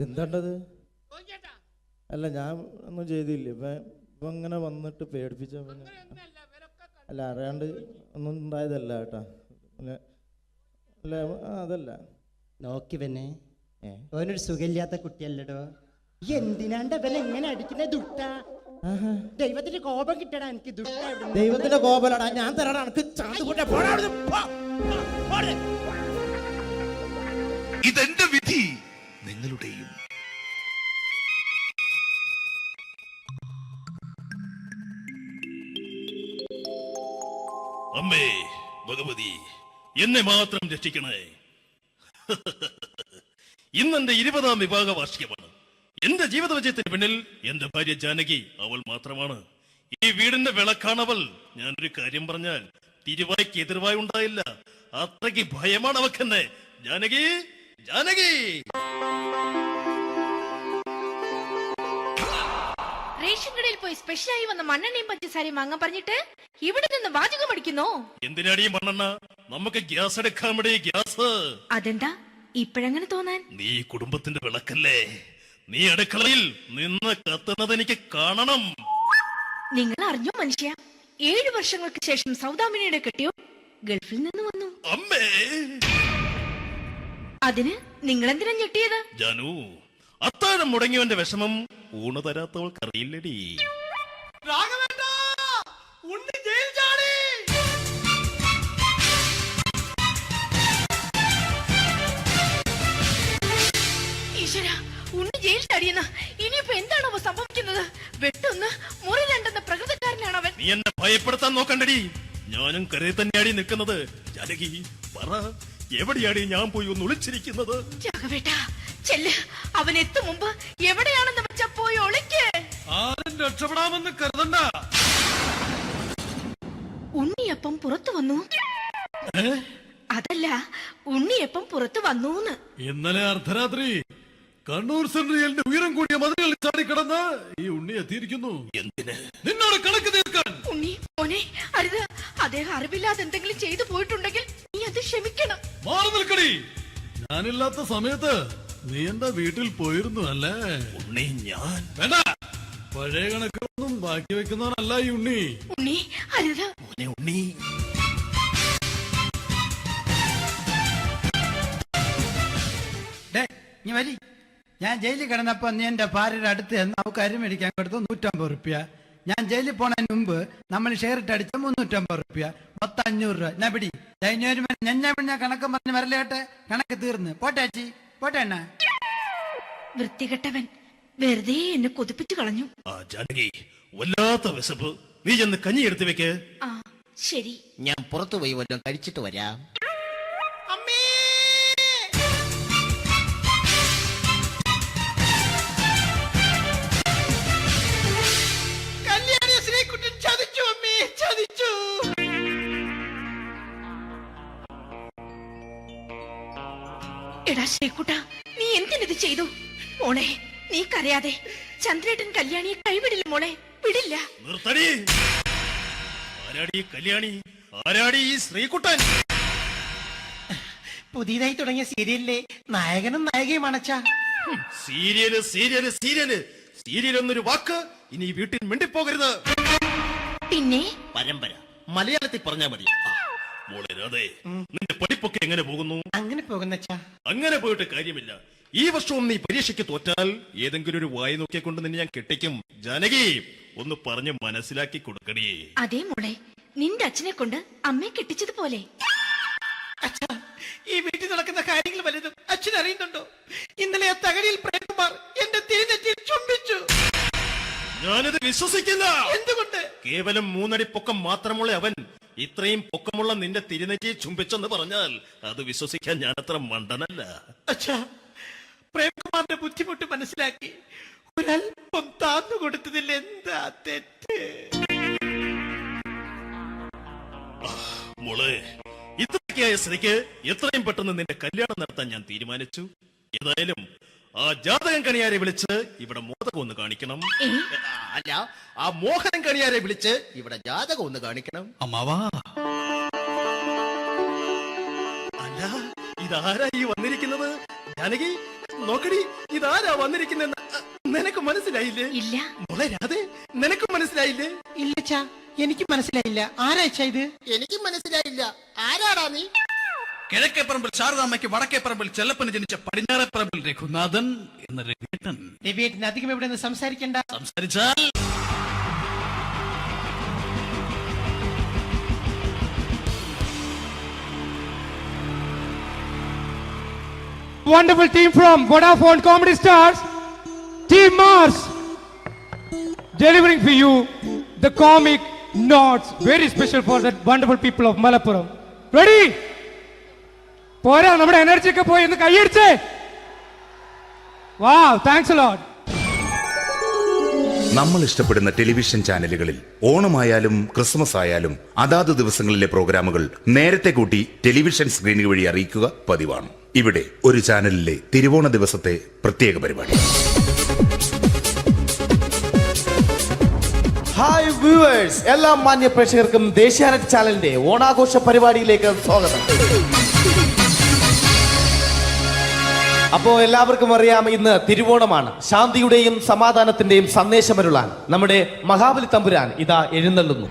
എന്താണ്ടത്? അല്ല, ഞാൻ ഒന്നും ചെയ്തില്ല. ഇപ്പൊ ഇങ്ങനെ വന്നിട്ട് പേടിപ്പിച്ച. അല്ല, അറിയാണ്ട് ഒന്നും ഉണ്ടായതല്ല കേട്ടാ. അല്ല, അതല്ല. നോക്കി പിന്നെ ഓനൊരു സുഖമില്ലാത്ത കുട്ടിയല്ലടോ. എന്തിനാണ്ട വില എങ്ങനെ അടിക്കുന്ന ദുട്ട? ദൈവത്തിന്റെ കോപം കിട്ടടാ എനിക്ക്. ദുട്ട ദൈവത്തിന്റെ കോപലടാ. ഞാൻ തരാടാ. ഇതെന്റെ വിധി, നിങ്ങളുടെയും. അമ്മേ ഭഗവതി, എന്നെ മാത്രം രക്ഷിക്കണേ. ഇന്നെന്റെ 20ാം വിവാഹ വാർഷികമാണ്. എന്റെ ജീവിത വിജയത്തിന് പിന്നിൽ എന്റെ ഭാര്യ ജാനകി, അവൾ മാത്രമാണ്. ഈ വീടിന്റെ വിളക്കാണവൾ. ഞാനൊരു കാര്യം പറഞ്ഞാൽ തിരുവായ്ക്ക് എതിർവായി ഉണ്ടായില്ല. അത്രയ്ക്ക് ഭയമാണ് അവക്കെന്നെ. ജാനകി, ജാനകി. റേഷൻ കടയിൽ പോയി സ്പെഷ്യലായി വന്ന മണ്ണെണ്ണയും പഞ്ചസാരയും വാങ്ങാൻ പറഞ്ഞിട്ട് ഇവിടെ നിന്ന് വാചകം അടിക്കുന്നോ? എന്തിനാടി മണ്ണെണ്ണ? നമുക്ക് ഗ്യാസ് എടുക്കാൻ വേണ്ടി. ഗ്യാസ്. അതെന്താ ഇപ്പഴങ്ങനെ തോന്നാൻ? നീ കുടുംബത്തിന്റെ വിളക്കല്ലേ. നീ അടുക്കളയിൽ നിന്ന് കത്തുന്നത് എനിക്ക് കാണണം. നിങ്ങൾ അറിഞ്ഞോ മനുഷ്യ, 7 വർഷങ്ങൾക്ക് ശേഷം സൗദാമിനിയുടെ കെട്ടിയോ ഗൾഫിൽ നിന്ന് വന്നു. അമ്മേ, അതിന് നിങ്ങൾ എന്തിനാ ഞെട്ടിയത്? ജാനു, അത്താഴം മുടങ്ങിയവന്റെ വിഷമം ഊണ് തരാത്തവൾക്ക് അറിയില്ലടി. ഈശ്വര, ഉണ്ണി ജയിൽ ചാടിയെന്ന. ഇനിയിപ്പോ എന്താണോ സംഭവിക്കുന്നത്? വെട്ടൊന്ന് മുറി രണ്ടെന്ന പ്രകൃതക്കാരനാണ് അവൻ. നീ എന്നെ ഭയപ്പെടുത്താൻ നോക്കണ്ടടി. ഞാനും കരയിൽ തന്നെയാടി നിൽക്കുന്നത്. ജാനകി, പറ, എവിടെയാടി ഞാൻ പോയി ഒന്ന് ഒളിച്ചിരിക്കുന്നത്? രാഘവേട്ടാ, ചെല്ല്. അവൻ എത്തും മുമ്പ് എവിടെയാണെന്ന് വെച്ചാ പോയി ഒളിക്ക്. ആരും രക്ഷപ്പെടാമെന്ന് കരുതണ്ട. ഉണ്ണിയപ്പം പുറത്തു വന്നു. അതല്ല, ഉണ്ണിയപ്പം പുറത്തു വന്നൂന്ന്. ഇന്നലെ അർദ്ധരാത്രി കണ്ണൂർ സെൻട്രലിന്റെ ഉയരം കൂടിയ മതിലുകളിൽ ചാടിക്കിടന്ന് ഈ ഉണ്ണി എത്തിയിരിക്കുന്നു. എന്തിന്? നിന്നോട് കണക്ക് തീർക്കാൻ. ഉണ്ണി മോനെ, അരുത്. അദ്ദേഹം അറിവില്ലാതെ എന്തെങ്കിലും ചെയ്തു പോയിട്ടുണ്ടെങ്കിൽ നീ അത് ക്ഷമിക്കണം. മാറി നിൽക്കടി. ഞാനില്ലാത്ത സമയത്ത് നീ എന്താ വീട്ടിൽ പോയിരുന്നു അല്ലേ? ഉണ്ണി, ഞാൻ വേണ്ട. പഴയ കണക്കൊന്നും ബാക്കി വെക്കുന്നവനല്ല ഈ ഉണ്ണി. ഉണ്ണി, അരുത്. ഉണ്ണി, ഞാൻ ജയിലിൽ കിടന്നപ്പോ നീ എന്റെ ഭാര്യയുടെ അടുത്ത് നമുക്ക് അരി മേടിക്കാൻ കൊടുത്തു 150 റുപ്യ. ഞാൻ ജയിലിൽ പോണതിന് മുമ്പ് നമ്മൾ ഷെയർ ഇട്ട് അടിച്ച 350 റുപ്യ, മൊത്തം 500 രൂപ. ഞാൻ പിടി ഞാൻ കണക്ക് പറഞ്ഞ് വരലേട്ടെ. കണക്ക് തീർന്ന് പോട്ടേച്ചി പോട്ടെ അണ്ണ. വൃത്തികെട്ടവൻ വെറുതെ എന്നെ കൊതിപ്പിച്ചു കളഞ്ഞു. ആ ജാനകി, വല്ലാത്ത വിശപ്പ്. നീ ചെന്ന് കഞ്ഞി എടുത്തു വെക്ക്. ആ ശരി. ഞാൻ പുറത്തു പോയി വല്ലതും കഴിച്ചിട്ട് വരാം. കല്യാണി ശ്രീകുട്ടൻ ചതിച്ചു അമ്മേ, ചതിച്ചു. എടാ ശ്രീകുട്ട, നീ എന്തിനത് ചെയ്തു? മോളെ നീ കരയാതെ. ചന്ദ്രേട്ടൻ കല്യാണിയെ കൈവിടില്ല മോളെ, വിടില്ല. നിർത്തടി. ആരാടി ഈ കല്യാണി? ആരാടി ഈ ശ്രീകുട്ടൻ? പുതിയതായി തുടങ്ങിയ സീരിയലിലെ നായകനും നായികയും അണച്ചാ. സീരിയല് സീരിയല് സീരിയല് സീരിയൽ എന്നൊരു വാക്ക് ഇനി ഈ വീട്ടിൽ മിണ്ടിപ്പോകരുത്. പിന്നെ പരമ്പര മലയാളത്തിൽ പറഞ്ഞാ മതി. മോളെ രാധേ, നിന്റെ പഠിപ്പൊക്കെ എങ്ങനെ പോകുന്നു? അങ്ങനെ പോകുന്നച്ചാ. അങ്ങനെ പോയിട്ട് കാര്യമില്ല. ഈ വർഷവും നീ പരീക്ഷയ്ക്ക് തോറ്റാൽ ഏതെങ്കിലും ഒരു വായി നോക്കിയെ കൊണ്ട് നിന്നെ ഞാൻ കെട്ടിക്കും. ജാനകി, ഒന്ന് പറഞ്ഞ് മനസ്സിലാക്കി കൊടുക്കണേ. അതേ മോളെ, നിന്റെ അച്ഛനെ കൊണ്ട് അമ്മയെ കെട്ടിച്ചതുപോലെ. അച്ഛാ, ഈ വീട്ടിൽ നടക്കുന്ന കാര്യങ്ങൾ വലുതും അച്ഛൻ അറിയുന്നുണ്ടോ? ഇന്നലെ ആ തകഴിയിൽ പ്രേംകുമാർ എന്റെ തിരുനെറ്റിയിൽ ചുംബിച്ചു. ഞാനത് വിശ്വസിക്കില്ല. എന്തുകൊണ്ട്? കേവലം 3 അടി പൊക്കം മാത്രമുള്ള അവൻ ഇത്രയും പൊക്കമുള്ള നിന്റെ തിരുനെറ്റിയെ ചുംബിച്ചെന്ന് പറഞ്ഞാൽ അത് വിശ്വസിക്കാൻ ഞാൻ അത്ര മണ്ടനല്ല. അച്ഛാ, പ്രേംകുമാറിന്റെ ബുദ്ധിമുട്ട് മനസ്സിലാക്കി ഒരല്പം താന്നു കൊടുത്തതിൽ എന്താ തെറ്റ്? മോളെ, ഇത്രയ്ക്കായ സ്ഥിതിക്ക് എത്രയും പെട്ടെന്ന് നിന്റെ കല്യാണം നടത്താൻ ഞാൻ തീരുമാനിച്ചു. ഏതായാലും ആ ജാതകം കണിയാരെ വിളിച്ച് ഇവിടെ മോദകം ഒന്ന് കാണിക്കണം. അല്ല, ആ മോഹനം കണിയാരെ വിളിച്ച് ഇവിടെ ജാതകം ഒന്ന് കാണിക്കണം. അമ്മാവാ, അല്ല ഇതാരാ ഈ വന്നിരിക്കുന്നത്? ജാനകി നോക്കടി, ഇതാരാ വന്നിരിക്കുന്നെന്ന് നിനക്ക് മനസ്സിലായില്ലേ? ഇല്ല. മോളെ രാധേ, നിനക്ക് മനസ്സിലായില്ലേ? ഇല്ലച്ചാ, എനിക്ക് മനസ്സിലായില്ല. ആരാച്ചാ ഇത്? എനിക്കും മനസ്സിലായില്ല. ആരാടാ നീ? കിഴക്കേപ്പറമ്പിൽ ശാരദാമ്മയ്ക്ക് വടക്കേപ്പറമ്പിൽ ചെല്ലപ്പന് ജനിച്ച പടിഞ്ഞാറേപ്പറമ്പിൽ രഘുനാഥൻ എന്ന രഘുവേട്ടൻ. രവിയേട്ടൻ അധികം ഇവിടെ നിന്ന് സംസാരിക്കണ്ട. സംസാരിച്ചാൽ Wonderful team from Vodafone Comedy Stars, Team Mars, delivering for you the comic notes, very special for the wonderful people of Malappuram. Ready? പോരാ, നമ്മുടെ എനർജി ഒക്കെ പോയി ഒന്ന് കൈയടിച്ചേ. വാവ്, താങ്ക്സ് എ ലോട്ട്. നമ്മൾ ഇഷ്ടപ്പെടുന്ന ടെലിവിഷൻ ചാനലുകളിൽ ഓണമായാലും ക്രിസ്മസ് ആയാലും അതാത് ദിവസങ്ങളിലെ പ്രോഗ്രാമുകൾ നേരത്തെ കൂട്ടി ടെലിവിഷൻ സ്ക്രീനുകൾ വഴി അറിയിക്കുക പതിവാണ്. ഇവിടെ ഒരു ചാനലിലെ തിരുവോണ ദിവസത്തെ പ്രത്യേക പരിപാടി. ഹായ് വ്യൂവേഴ്സ്, എല്ലാ മാന്യ പ്രേക്ഷകർക്കും ദേശീയാനെറ്റ് ചാനലിന്റെ ഓണാഘോഷ പരിപാടിയിലേക്ക് സ്വാഗതം. അപ്പോ എല്ലാവർക്കും അറിയാം, ഇന്ന് തിരുവോണമാണ്. ശാന്തിയുടെയും സമാധാനത്തിന്റെയും സന്ദേശമരുളാൻ നമ്മുടെ മഹാബലി തമ്പുരാൻ ഇതാ എഴുന്നള്ളുന്നു.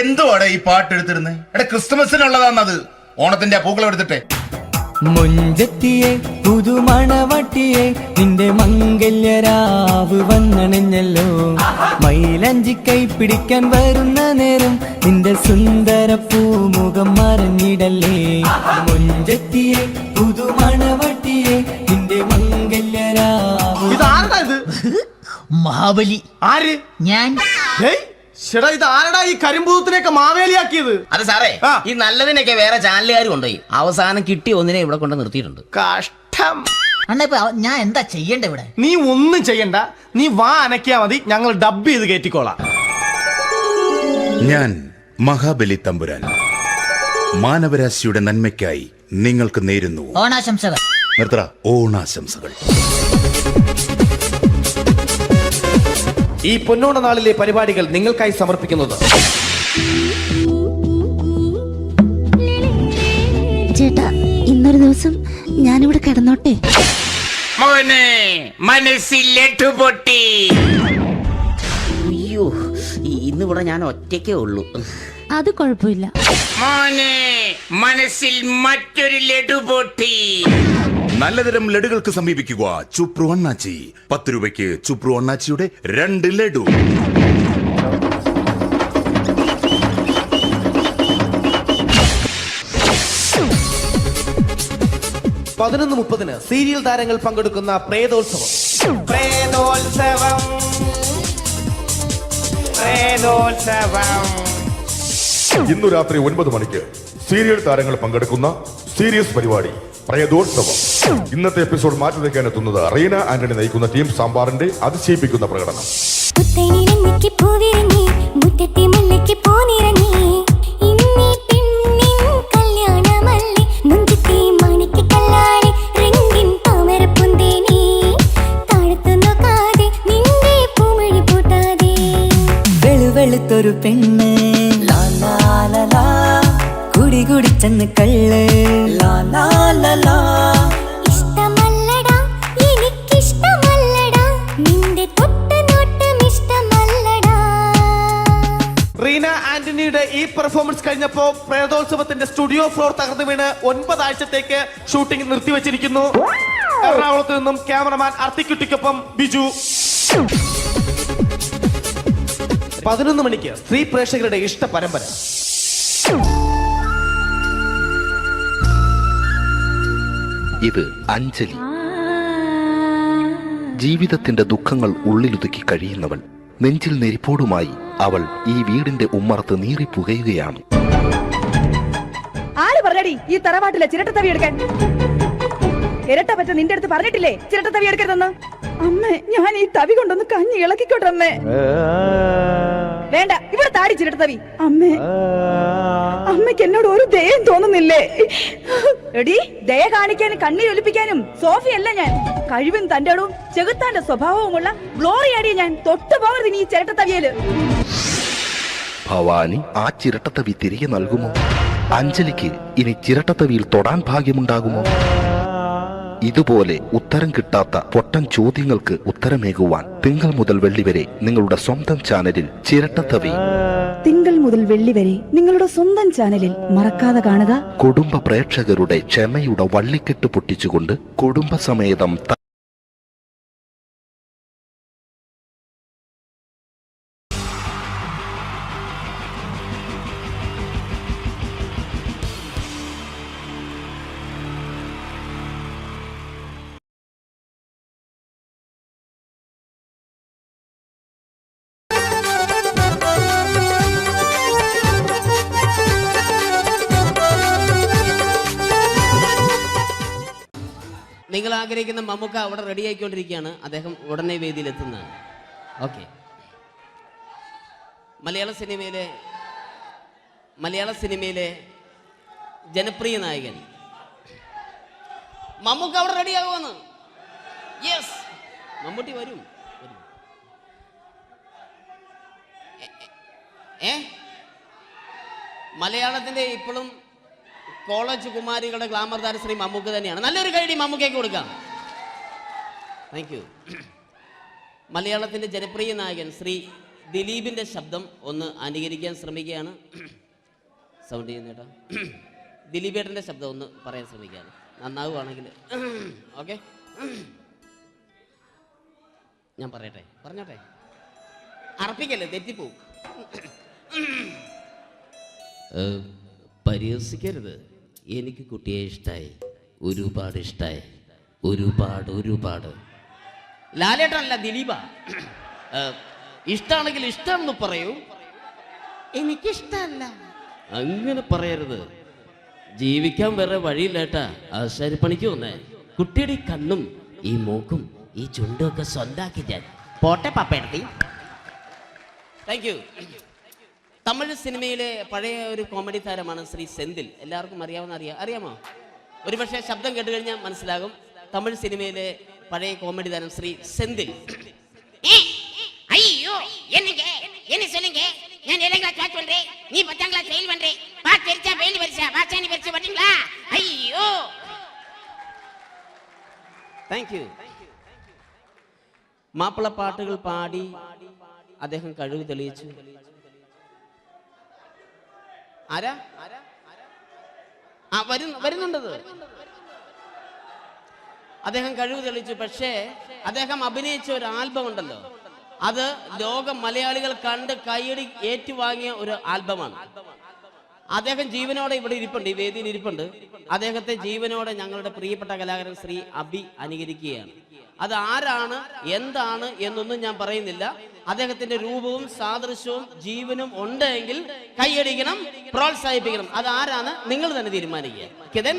എന്തുവാടെ ഈ പാട്ട് എടുത്തിരുന്നത്? ക്രിസ്തുമസിനുള്ളതാണത്. ഓണത്തിന്റെ പൂക്കളം എടുത്തിട്ടെ. മുഞ്ചത്തിയെ പുതുമണവട്ടിയെ നിന്റെ മംഗല്യരാവ് വന്നണഞ്ഞല്ലോ. മൈലഞ്ചി കൈ പിടിക്കാൻ വരുന്ന നേരം നിന്റെ സുന്ദര പൂമുഖം മറഞ്ഞിടല്ലേ. മുഞ്ചത്തിയെ പുതുമണവട്ടിയെ നിന്റെ മംഗല്യരാവ്. ഇതാരടാ ഇത്? മഹാബലി. ആര്? ഞാൻ. ചേട്ടാ, ഇത് ആരടാ ഈ കരിമ്പൂത്തിനെയൊക്കെ മാവേലിയാക്കിയത്? അത് സാറേ, ഈ നല്ലതിനൊക്കെ വേറെ ചാനലുകാർ കൊണ്ടുപോയി അവസാനം കിട്ടി ഒന്നിനെ ഇവിടെ കൊണ്ട് നിർത്തിയിട്ടുണ്ട്. കഷ്ടം. അണ്ണ ഇപ്പൊ ഞാൻ എന്താ ചെയ്യണ്ട ഇവിടെ? നീ ഒന്നും ചെയ്യണ്ട, നീ വാ അനക്കിയാ മതി, ഞങ്ങൾ ഡബ് ചെയ്ത് കയറ്റിക്കോളാം. ഞാൻ മഹാബലി തമ്പുരാൻ മാനവരാശിയുടെ നന്മയ്ക്കായി നിങ്ങൾക്ക് നേരുന്നു ഓണാശംസകൾ. നിർത്തറ ഓണാശംസകൾ. ഈ പൊന്നോണ നാളിലെ പരിപാടികൾ നിങ്ങൾക്കായി സമർപ്പിക്കുന്നത് ചേട്ടാ, ഇന്നൊരു ദിവസം ഞാനിവിടെ കിടന്നോട്ടെ. മോനെ മനസ്സിലെട്ടു പൊട്ടി. അയ്യോ, ഇന്നിവിടെ ഞാൻ ഒറ്റയ്ക്കേ ഉള്ളൂ. അത് കുഴപ്പമില്ല. മോനെ മനസ്സിൽ മറ്റൊരു ലഡു പൊട്ടി. നല്ലതരം ലഡുകൾക്ക് സമീപിക്കുക ചുപ്രു അണ്ണാച്ചി. 10 രൂപയ്ക്ക് ചുപ്രു അണ്ണാച്ചിയുടെ 2 ലഡു. 11:30 സീരിയൽ താരങ്ങൾ പങ്കെടുക്കുന്ന പ്രേതോത്സവം. ഇന്നു രാത്രി 9 മണിക്ക് സീരിയൽ താരങ്ങൾ പങ്കെടുക്കുന്ന സീരിയസ് പരിപാടി പ്രേതോത്സവം. ഇന്നത്തെ എപ്പിസോഡ് മാറ്റി വയ്ക്കാൻ എത്തുന്നത് റീന ആന്റണി നയിക്കുന്ന ടീം സാമ്പാറിന്റെ അതിശയിപ്പിക്കുന്ന പ്രകടനം. വെളുത്തൊരു പെണ്ണ് കുടി കുടിച്ചെന്ന് കള്ള് ഇഷ്ടമല്ലടാ എനിക്കിഷ്ടമല്ലടാ നിന്റെ തൊട്ടുനോട്ടം ഇഷ്ടമല്ലടാ. റീന ആന്റണിയുടെ ഈ പെർഫോമൻസ് കഴിഞ്ഞപ്പോ പ്രേതോത്സവത്തിന്റെ സ്റ്റുഡിയോ ഫ്ലോർ തകർന്നു വീണ് 9 ആഴ്ചത്തേക്ക് ഷൂട്ടിംഗ് നിർത്തിവെച്ചിരിക്കുന്നു. എറണാകുളത്ത് നിന്നും ക്യാമറമാൻ അർത്തിക്കുട്ടിക്കൊപ്പം ബിജു. 11 മണിക്ക് സ്ത്രീ പ്രേക്ഷകരുടെ ഇഷ്ട പരമ്പര. ഇത് അഞ്ജലി. ജീവിതത്തിന്റെ ദുഃഖങ്ങൾ ഉള്ളിലുതുക്കി കഴിയുന്നവൾ. നെഞ്ചിൽ നെരിപ്പോടുമായി അവൾ ഈ വീടിന്റെ ഉമ്മറത്ത് നീറിപ്പുകയുകയാണ്. ആര് പറഞ്ഞടി ഈ തറവാട്ടിലെ ചിരട്ട തവി എടുക്കാൻ? ഇരട്ട പറ്റ നിന്റെ അടുത്ത് പറഞ്ഞിട്ടില്ലേ ചിരട്ട തവി എടുക്കരുതെന്ന്? അമ്മേ, ഞാൻ ഈ തവി കൊണ്ടൊന്ന് കഞ്ഞി ഇളക്കിക്കോട്ടെ അമ്മേ. വേണ്ട, ഇവിടെ താടി ചിരട്ട തവി. അമ്മേ, അമ്മയ്ക്ക് എന്നോട് ഒരു ദയം തോന്നുന്നില്ലേ? എടി, ദയ കാണിക്കാനും കണ്ണീരൊലിപ്പിക്കാനും സോഫിയല്ല ഞാൻ. കഴിവും തന്റെ ഇടവും ചെകുത്താന്റെ സ്വഭാവവുമുള്ള ഗ്ലോറിയാടിയ ഞാൻ. തൊട്ടു പോകരുത് നീ ചിരട്ട തവിയല്. ഭവാനി ആ ചിരട്ടത്തവി തിരികെ നൽകുമോ? അഞ്ജലിക്ക് ഇനി ചിരട്ടത്തവിയിൽ തൊടാൻ ഭാഗ്യമുണ്ടാകുമോ? ഇതുപോലെ ഉത്തരം കിട്ടാത്ത പൊട്ടൻ ചോദ്യങ്ങൾക്ക് ഉത്തരമേകുവാൻ തിങ്കൾ മുതൽ വെള്ളി വരെ നിങ്ങളുടെ സ്വന്തം ചാനലിൽ ചിരട്ടത്തവി. തിങ്കൾ മുതൽ വെള്ളി വരെ നിങ്ങളുടെ സ്വന്തം ചാനലിൽ മറക്കാതെ കാണുക. കുടുംബ പ്രേക്ഷകരുടെ ക്ഷമയുടെ വള്ളിക്കെട്ട് പൊട്ടിച്ചുകൊണ്ട് കുടുംബസമേതം നിങ്ങൾ ആഗ്രഹിക്കുന്ന മമ്മൂക്ക അവിടെ റെഡി ആയിക്കൊണ്ടിരിക്കുകയാണ്. അദ്ദേഹം ഉടനെ വേദിയിലെത്തുന്നതാണ്. ഓക്കെ. മലയാള സിനിമയിലെ ജനപ്രിയ നായകൻ മമ്മൂക്ക അവിടെ റെഡി ആകുമെന്ന്. യെസ്, മമ്മൂട്ടി വരും. മലയാളത്തിന്റെ ഇപ്പോഴും കോളേജ് കുമാരികളുടെ ഗ്ലാമർ താരം ശ്രീ മമ്മൂക്ക തന്നെയാണ്. നല്ലൊരു കൈഡി മമ്മൂക്കയ്ക്ക് കൊടുക്കാം. Thank you. മലയാളത്തിന്റെ ജനപ്രിയ നായകൻ ശ്രീ ദിലീപിന്റെ ശബ്ദം ഒന്ന് അനുകരിക്കാൻ ശ്രമിക്കുകയാണ്. സൗണ്ട് ചെയ്യുന്നേട്ടാ. ദിലീപേട്ടന്റെ ശബ്ദം ഒന്ന് പറയാൻ ശ്രമിക്കുകയാണ്. നന്നാവുകയാണെങ്കിൽ ഓക്കെ. ഞാൻ പറഞ്ഞോട്ടെ. അർപ്പിക്കല്ലേ, തെറ്റിപ്പോവും. പരിഹസിക്കരുത്. എനിക്ക് കുട്ടിയെ ഇഷ്ടമായി, ഒരുപാട് ഇഷ്ടമായി, ഒരുപാട്. ലാലേട്ടനല്ല, ദിലീപ. ഇഷ്ടമാണെങ്കിൽ ഇഷ്ടമെന്ന് പറയൂ, എനിക്കിഷ്ടമല്ല അങ്ങനെ പറയരുത്. ജീവിക്കാൻ വേറെ വഴിയില്ലേട്ടാ. ആശാരിപ്പണിക്ക് വന്നേ. കുട്ടിയുടെ ഈ കണ്ണും ഈ മൂക്കും ഈ ചുണ്ടും ഒക്കെ സ്വന്താക്കി ഞാൻ. പോട്ടെ പാപ്പയെടുത്തി. Thank you. തമിഴ് സിനിമയിലെ പഴയ ഒരു കോമഡി താരമാണ് ശ്രീ സെന്തിൽ. എല്ലാവർക്കും അറിയാമോ? ഒരുപക്ഷെ ശബ്ദം കേട്ട് കഴിഞ്ഞാൽ മനസ്സിലാകും. തമിഴ് സിനിമയിലെ പഴയ കോമഡി താരം ശ്രീ സെന്തിൽ. ஐயோ என்ன சொல்லுங்க நான் 7th கிளாஸ் பாஸ் பண்றேன் நீ 10th கிளாஸ் ஃபெயில் பண்றே பாஸ் தெரிச்சா ஃபெயில் வரிசா பாஸானி வரிசா வரீங்களா ஐயோ താങ്ക് യു. മാപ്പിളപ്പാട്ടുകൾ പാടി അദ്ദേഹം കഴിവ് തെളിയിച്ചു. ആരാ വരുന്നുണ്ടത്. അദ്ദേഹം കഴിവ് തെളിയിച്ചു. പക്ഷേ അദ്ദേഹം അഭിനയിച്ച ഒരു ആൽബം ഉണ്ടല്ലോ, അത് ലോക മലയാളികൾ കണ്ട് കൈയടി ഏറ്റുവാങ്ങിയ ഒരു ആൽബമാണ്. അദ്ദേഹം ജീവനോടെ ഇവിടെ ഇരിപ്പുണ്ട്, ഈ വേദിയിൽ ഇരിപ്പുണ്ട്. അദ്ദേഹത്തെ ജീവനോടെ ഞങ്ങളുടെ പ്രിയപ്പെട്ട കലാകാരൻ ശ്രീ അബി അനുകരിക്കുകയാണ്. അത് ആരാണ് എന്താണ് എന്നൊന്നും ഞാൻ പറയുന്നില്ല. അദ്ദേഹത്തിന്റെ രൂപവും സാദൃശ്യവും ജീവനും ഉണ്ടെങ്കിൽ കൈയടിക്കണം, പ്രോത്സാഹിപ്പിക്കണം. അത് ആരാണ് നിങ്ങൾ തന്നെ തീരുമാനിക്കുക. കിതൻ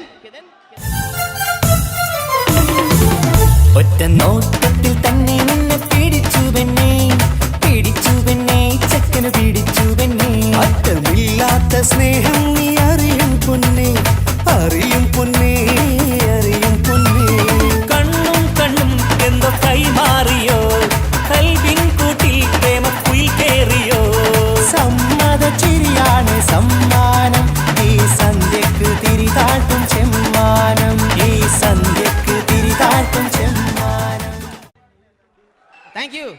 ഒറ്റ നോട്ടത്തിൽ തന്നെ നിന്നെ പിടിച്ചു പെണ്ണേ ചക്കന് പിടിച്ചു പെണ്ണേ. അറ്റമില്ലാത്ത സ്നേഹം നീ അറിയും പൊന്നേ, അറിയും പൊന്നേ, അറിയും പൊന്നേ. കണ്ണും കണ്ണും എന്തോ കൈമാറിയോ, കൽവിൻ കൂട്ടിൽ പ്രേമക്കുയിൽ കേറിയോ. സമ്മത ചിരിയാണ് സമ്മാനം, ഈ സന്ധ്യക്ക് തിരിതാട്ടും ചെമ്മാനം, ഈ സന്ധ്യക്ക് തിരിതാട്ടും ചെമ്മാനം. Thank you.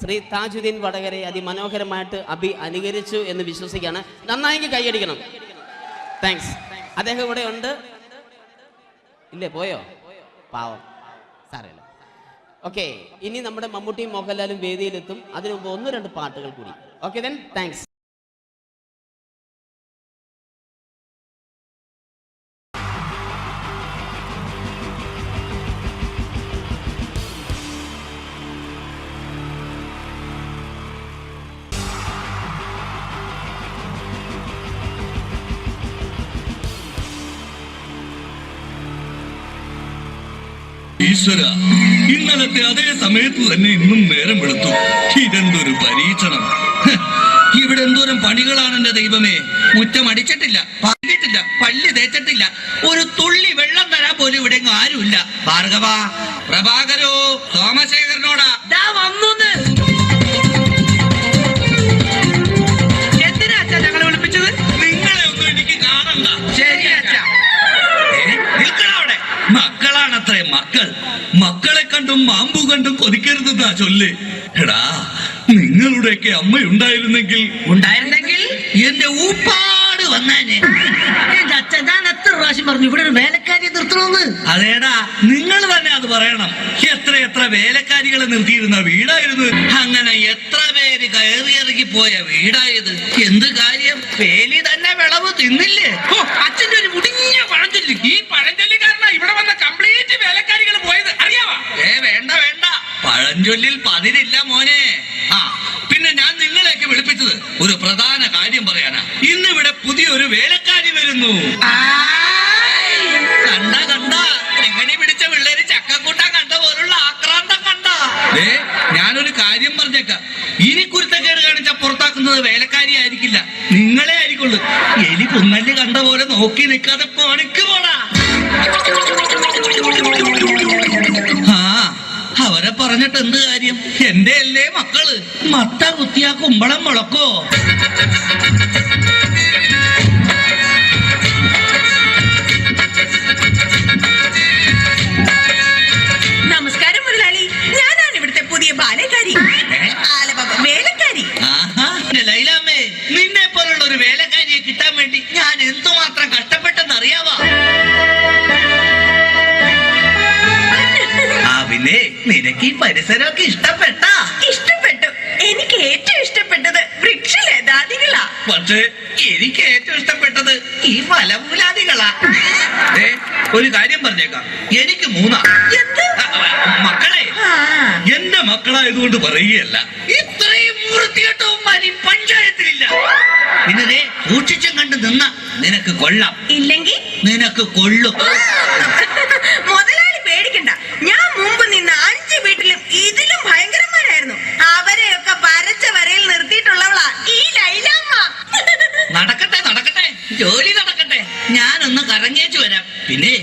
ശ്രീ താജുദ്ദീൻ വടകരെ അതിമനോഹരമായിട്ട് അബി അനുകരിച്ചു എന്ന് വിശ്വസിക്കുകയാണ്. നന്നായി കൈയടിക്കണം. താങ്ക്സ്. അദ്ദേഹം ഇവിടെ ഉണ്ട്. ഇല്ലേ, പോയോ? പാവം, സാരമില്ല. ഓക്കെ, ഇനി നമ്മുടെ മമ്മൂട്ടിയും മോഹൻലാലും വേദിയിലെത്തും. അതിനു മുമ്പ് 1-2 പാട്ടുകൾ കൂടി. Okay then, thanks. ഈശ്വര, ഇന്നലത്തെ അതേ സമയത്ത് തന്നെ ഇന്നും നേരം വെളുത്തു. ഇതെന്തൊരു പരീക്ഷണം! ഇവിടെ എന്തോരം പണികളാണ് എന്റെ ദൈവമേ. മുറ്റം അടിച്ചിട്ടില്ല, പറഞ്ഞിട്ടില്ല, പല്ല് തേച്ചിട്ടില്ല, ഒരു തുള്ളി വെള്ളം തരാൻ പോലും ഇവിടെ ആരുമില്ല. ഭാർഗവ, പ്രഭാകരോ, സോമശേഖരനോടാ വന്നു. എന്തിനാ അച്ഛാ ഞങ്ങളെ വിളിപ്പിച്ചത്? നിങ്ങളെ ഒന്നും എനിക്ക് കാണണ്ട. ശരി അച്ഛാ. നിൽക്കണവിടെ. മക്കളാണത്രേ മക്കൾ. മക്കളെ കണ്ടും മാമ്പു കണ്ടും കൊതിക്കരുതെന്നാ ചൊല്ല്. എടാ, നിങ്ങളുടെയൊക്കെ അമ്മയുണ്ടായിരുന്നെങ്കിൽ എന്റെ ഊപ്പാട് വന്നേനെ. എന്റെ അച്ഛൻ ഞാൻ എത്ര പ്രാവശ്യം പറഞ്ഞു ഇവിടെ ഒരു വേലക്കാരിയെ നിർത്തണമെന്ന്. അതേടാ, നിങ്ങൾ തന്നെ അത് പറയണം. എത്ര വേലക്കാരികളെ നിർത്തിയിരുന്ന വീടായിരുന്നു. അങ്ങനെ എത്ര പേര് കയറിയിറങ്ങി പോയ വീടായത്. എന്ത് കാര്യം, വേലി തന്നെ വിളവ് തിന്നില്ലേ? അച്ഛന്റെ ഒരു മുടിഞ്ഞ പഴഞ്ചൊല്ലി. ഈ പഴഞ്ചൊല്ലി കാരണം ഇവിടെ വന്ന കംപ്ലീറ്റ് വേലക്കാരികൾ പോയത് അറിയാവാ? വേണ്ട, പഴഞ്ചൊല്ലിൽ പതിരില്ല മോനെ. പിന്നെ ഞാൻ നിങ്ങളെയൊക്കെ വിളിപ്പിച്ചത് ഒരു പ്രധാന കാര്യം പറയാനാ. ഇന്നിവിടെ പുതിയൊരു വേലക്കാരി വരുന്നു. കണ്ട എങ്ങനെ പിടിച്ച പിള്ളേര് ചക്കക്കൂട്ടാൻ കണ്ട പോലുള്ള ആക്രാന്തം കണ്ട. ഞാനൊരു കാര്യം പറഞ്ഞേക്കാം, ഇനി കുരുത്തക്കേട് കാണിച്ച പുറത്താക്കുന്നത് വേലക്കാരി ആയിരിക്കില്ല, നിങ്ങളെ ആയിരിക്കുള്ളൂ. എലി പുന്നല് കണ്ട പോലെ നോക്കി നിൽക്കാതെ പണിക്ക് പോടാ. അവരെ പറഞ്ഞിട്ട് എന്ത് കാര്യം? എന്റെ അല്ലേ മക്കള്. മത്ത കുത്തിയാ കുമ്പളം മുളക്കോ? നമസ്കാരം മുതലാളി, ഞാനാണ് ഇവിടുത്തെ പുതിയ ബാലക്കാരി, വേലക്കാരി. ലൈലാമ്മേ, നിന്നെ പോലുള്ള ഒരു വേലക്കാരിയെ കിട്ടാൻ വേണ്ടി ഞാൻ എന്തുമാത്രം കഷ്ടപ്പെട്ടെന്ന് അറിയാവാ? പിന്നെ നിനക്ക് ഈ പരിസരമൊക്കെ ഇഷ്ടപ്പെട്ടു. എനിക്ക് ഏറ്റവും ഇഷ്ടപ്പെട്ടത് വൃക്ഷലതാദികളാ. പക്ഷേ എനിക്ക് ഏറ്റവും ഇഷ്ടപ്പെട്ടത് ഈ ഫലമൂലാദികളാ. ഒരു കാര്യം പറഞ്ഞേക്കാം, എനിക്ക് 3 മക്കളെ. എന്റെ മക്കളായതുകൊണ്ട് പറയുകയല്ല, ഇത്രയും വൃത്തികെട്ടവും പഞ്ചായത്തിലില്ല. പിന്നെ സൂക്ഷിച്ചും കണ്ട് നിന്ന നിനക്ക് കൊള്ളാം, ഇല്ലെങ്കിൽ നിനക്ക് കൊള്ളും. മുതലാളി പേടിക്കണ്ട, ഞാൻ മുമ്പ് നിന്ന 5 വീട്ടിലും ഇതിലും ഭയങ്കരന്മാരായിരുന്നു. അവരെയൊക്കെ വരച്ച വരയിൽ നിർത്തിയിട്ടുള്ളവളാ ഈ ലൈലാമ്മ. നടക്കട്ടെ, ജോലി നടക്കട്ടെ. ഞാനൊന്ന് കറങ്ങിയേച്ചു വരാം. പിന്നെ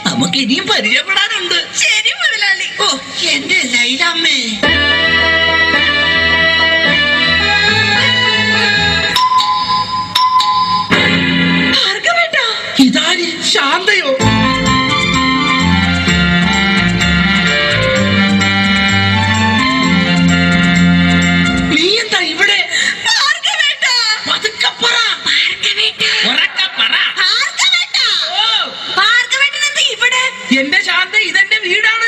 നമുക്ക് ഇനിയും പരിചയപ്പെടാനുണ്ട്. ശരി മുതലാളി. ഓ, എന്റെ ലൈലാമ്മേ. ഇതാര്? ശാന്തയോ? നീ എന്താ ഇവിടെ? എന്റെ ശാന്ത, ഇതെന്റെ വീടാണ്.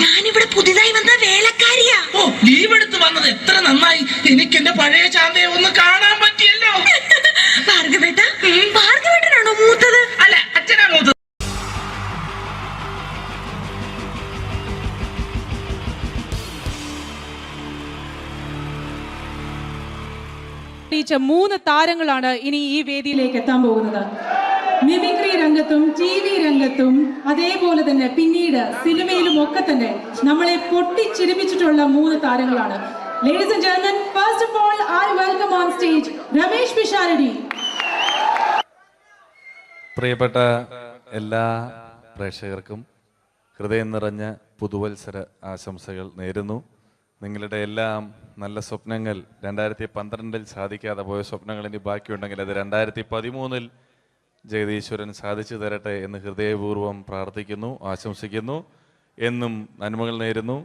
ഞാനിവിടെ പുതിയതായി വന്ന വേലക്കാരിയാ. ഓ, ലീവ് എടുത്ത് വന്നത് എത്ര നന്നായി. എനിക്ക് എന്റെ പഴയ ശാന്തയെ ഒന്ന് കാണാൻ പറ്റിയല്ലോ. ടീച്ച 3 താരങ്ങളാണ് ഇനി ഈ വേദിയിലേക്ക് എത്താൻ പോകുന്നത്. മിമിക്രി രംഗത്തും TV രംഗത്തും അതേപോലെ തന്നെ പിന്നീട് സിനിമയിലും ഒക്കെ തന്നെ നമ്മളെ പൊട്ടിച്ചിരിപ്പിച്ചിട്ടുള്ള 3 താരങ്ങളാണ്. Ladies and gentlemen, first of all, I welcome on stage Ramesh Pisharadi. പ്രിയപ്പെട്ട എല്ലാ പ്രേക്ഷകർക്കും ഹൃദയം നിറഞ്ഞ പുതുവത്സര ആശംസകൾ നേരുന്നു. നിങ്ങളുടെ എല്ലാം നല്ല സ്വപ്നങ്ങൾ 2012 സാധിക്കാതെ പോയ സ്വപ്നങ്ങൾ ഇനി ബാക്കിയുണ്ടെങ്കിൽ അത് 2013 ജഗദീശ്വരൻ സാധിച്ചു തരട്ടെ എന്ന് ഹൃദയപൂർവ്വം പ്രാർത്ഥിക്കുന്നു, ആശംസിക്കുന്നു. എന്നും നന്മകൾ നേരുന്നു.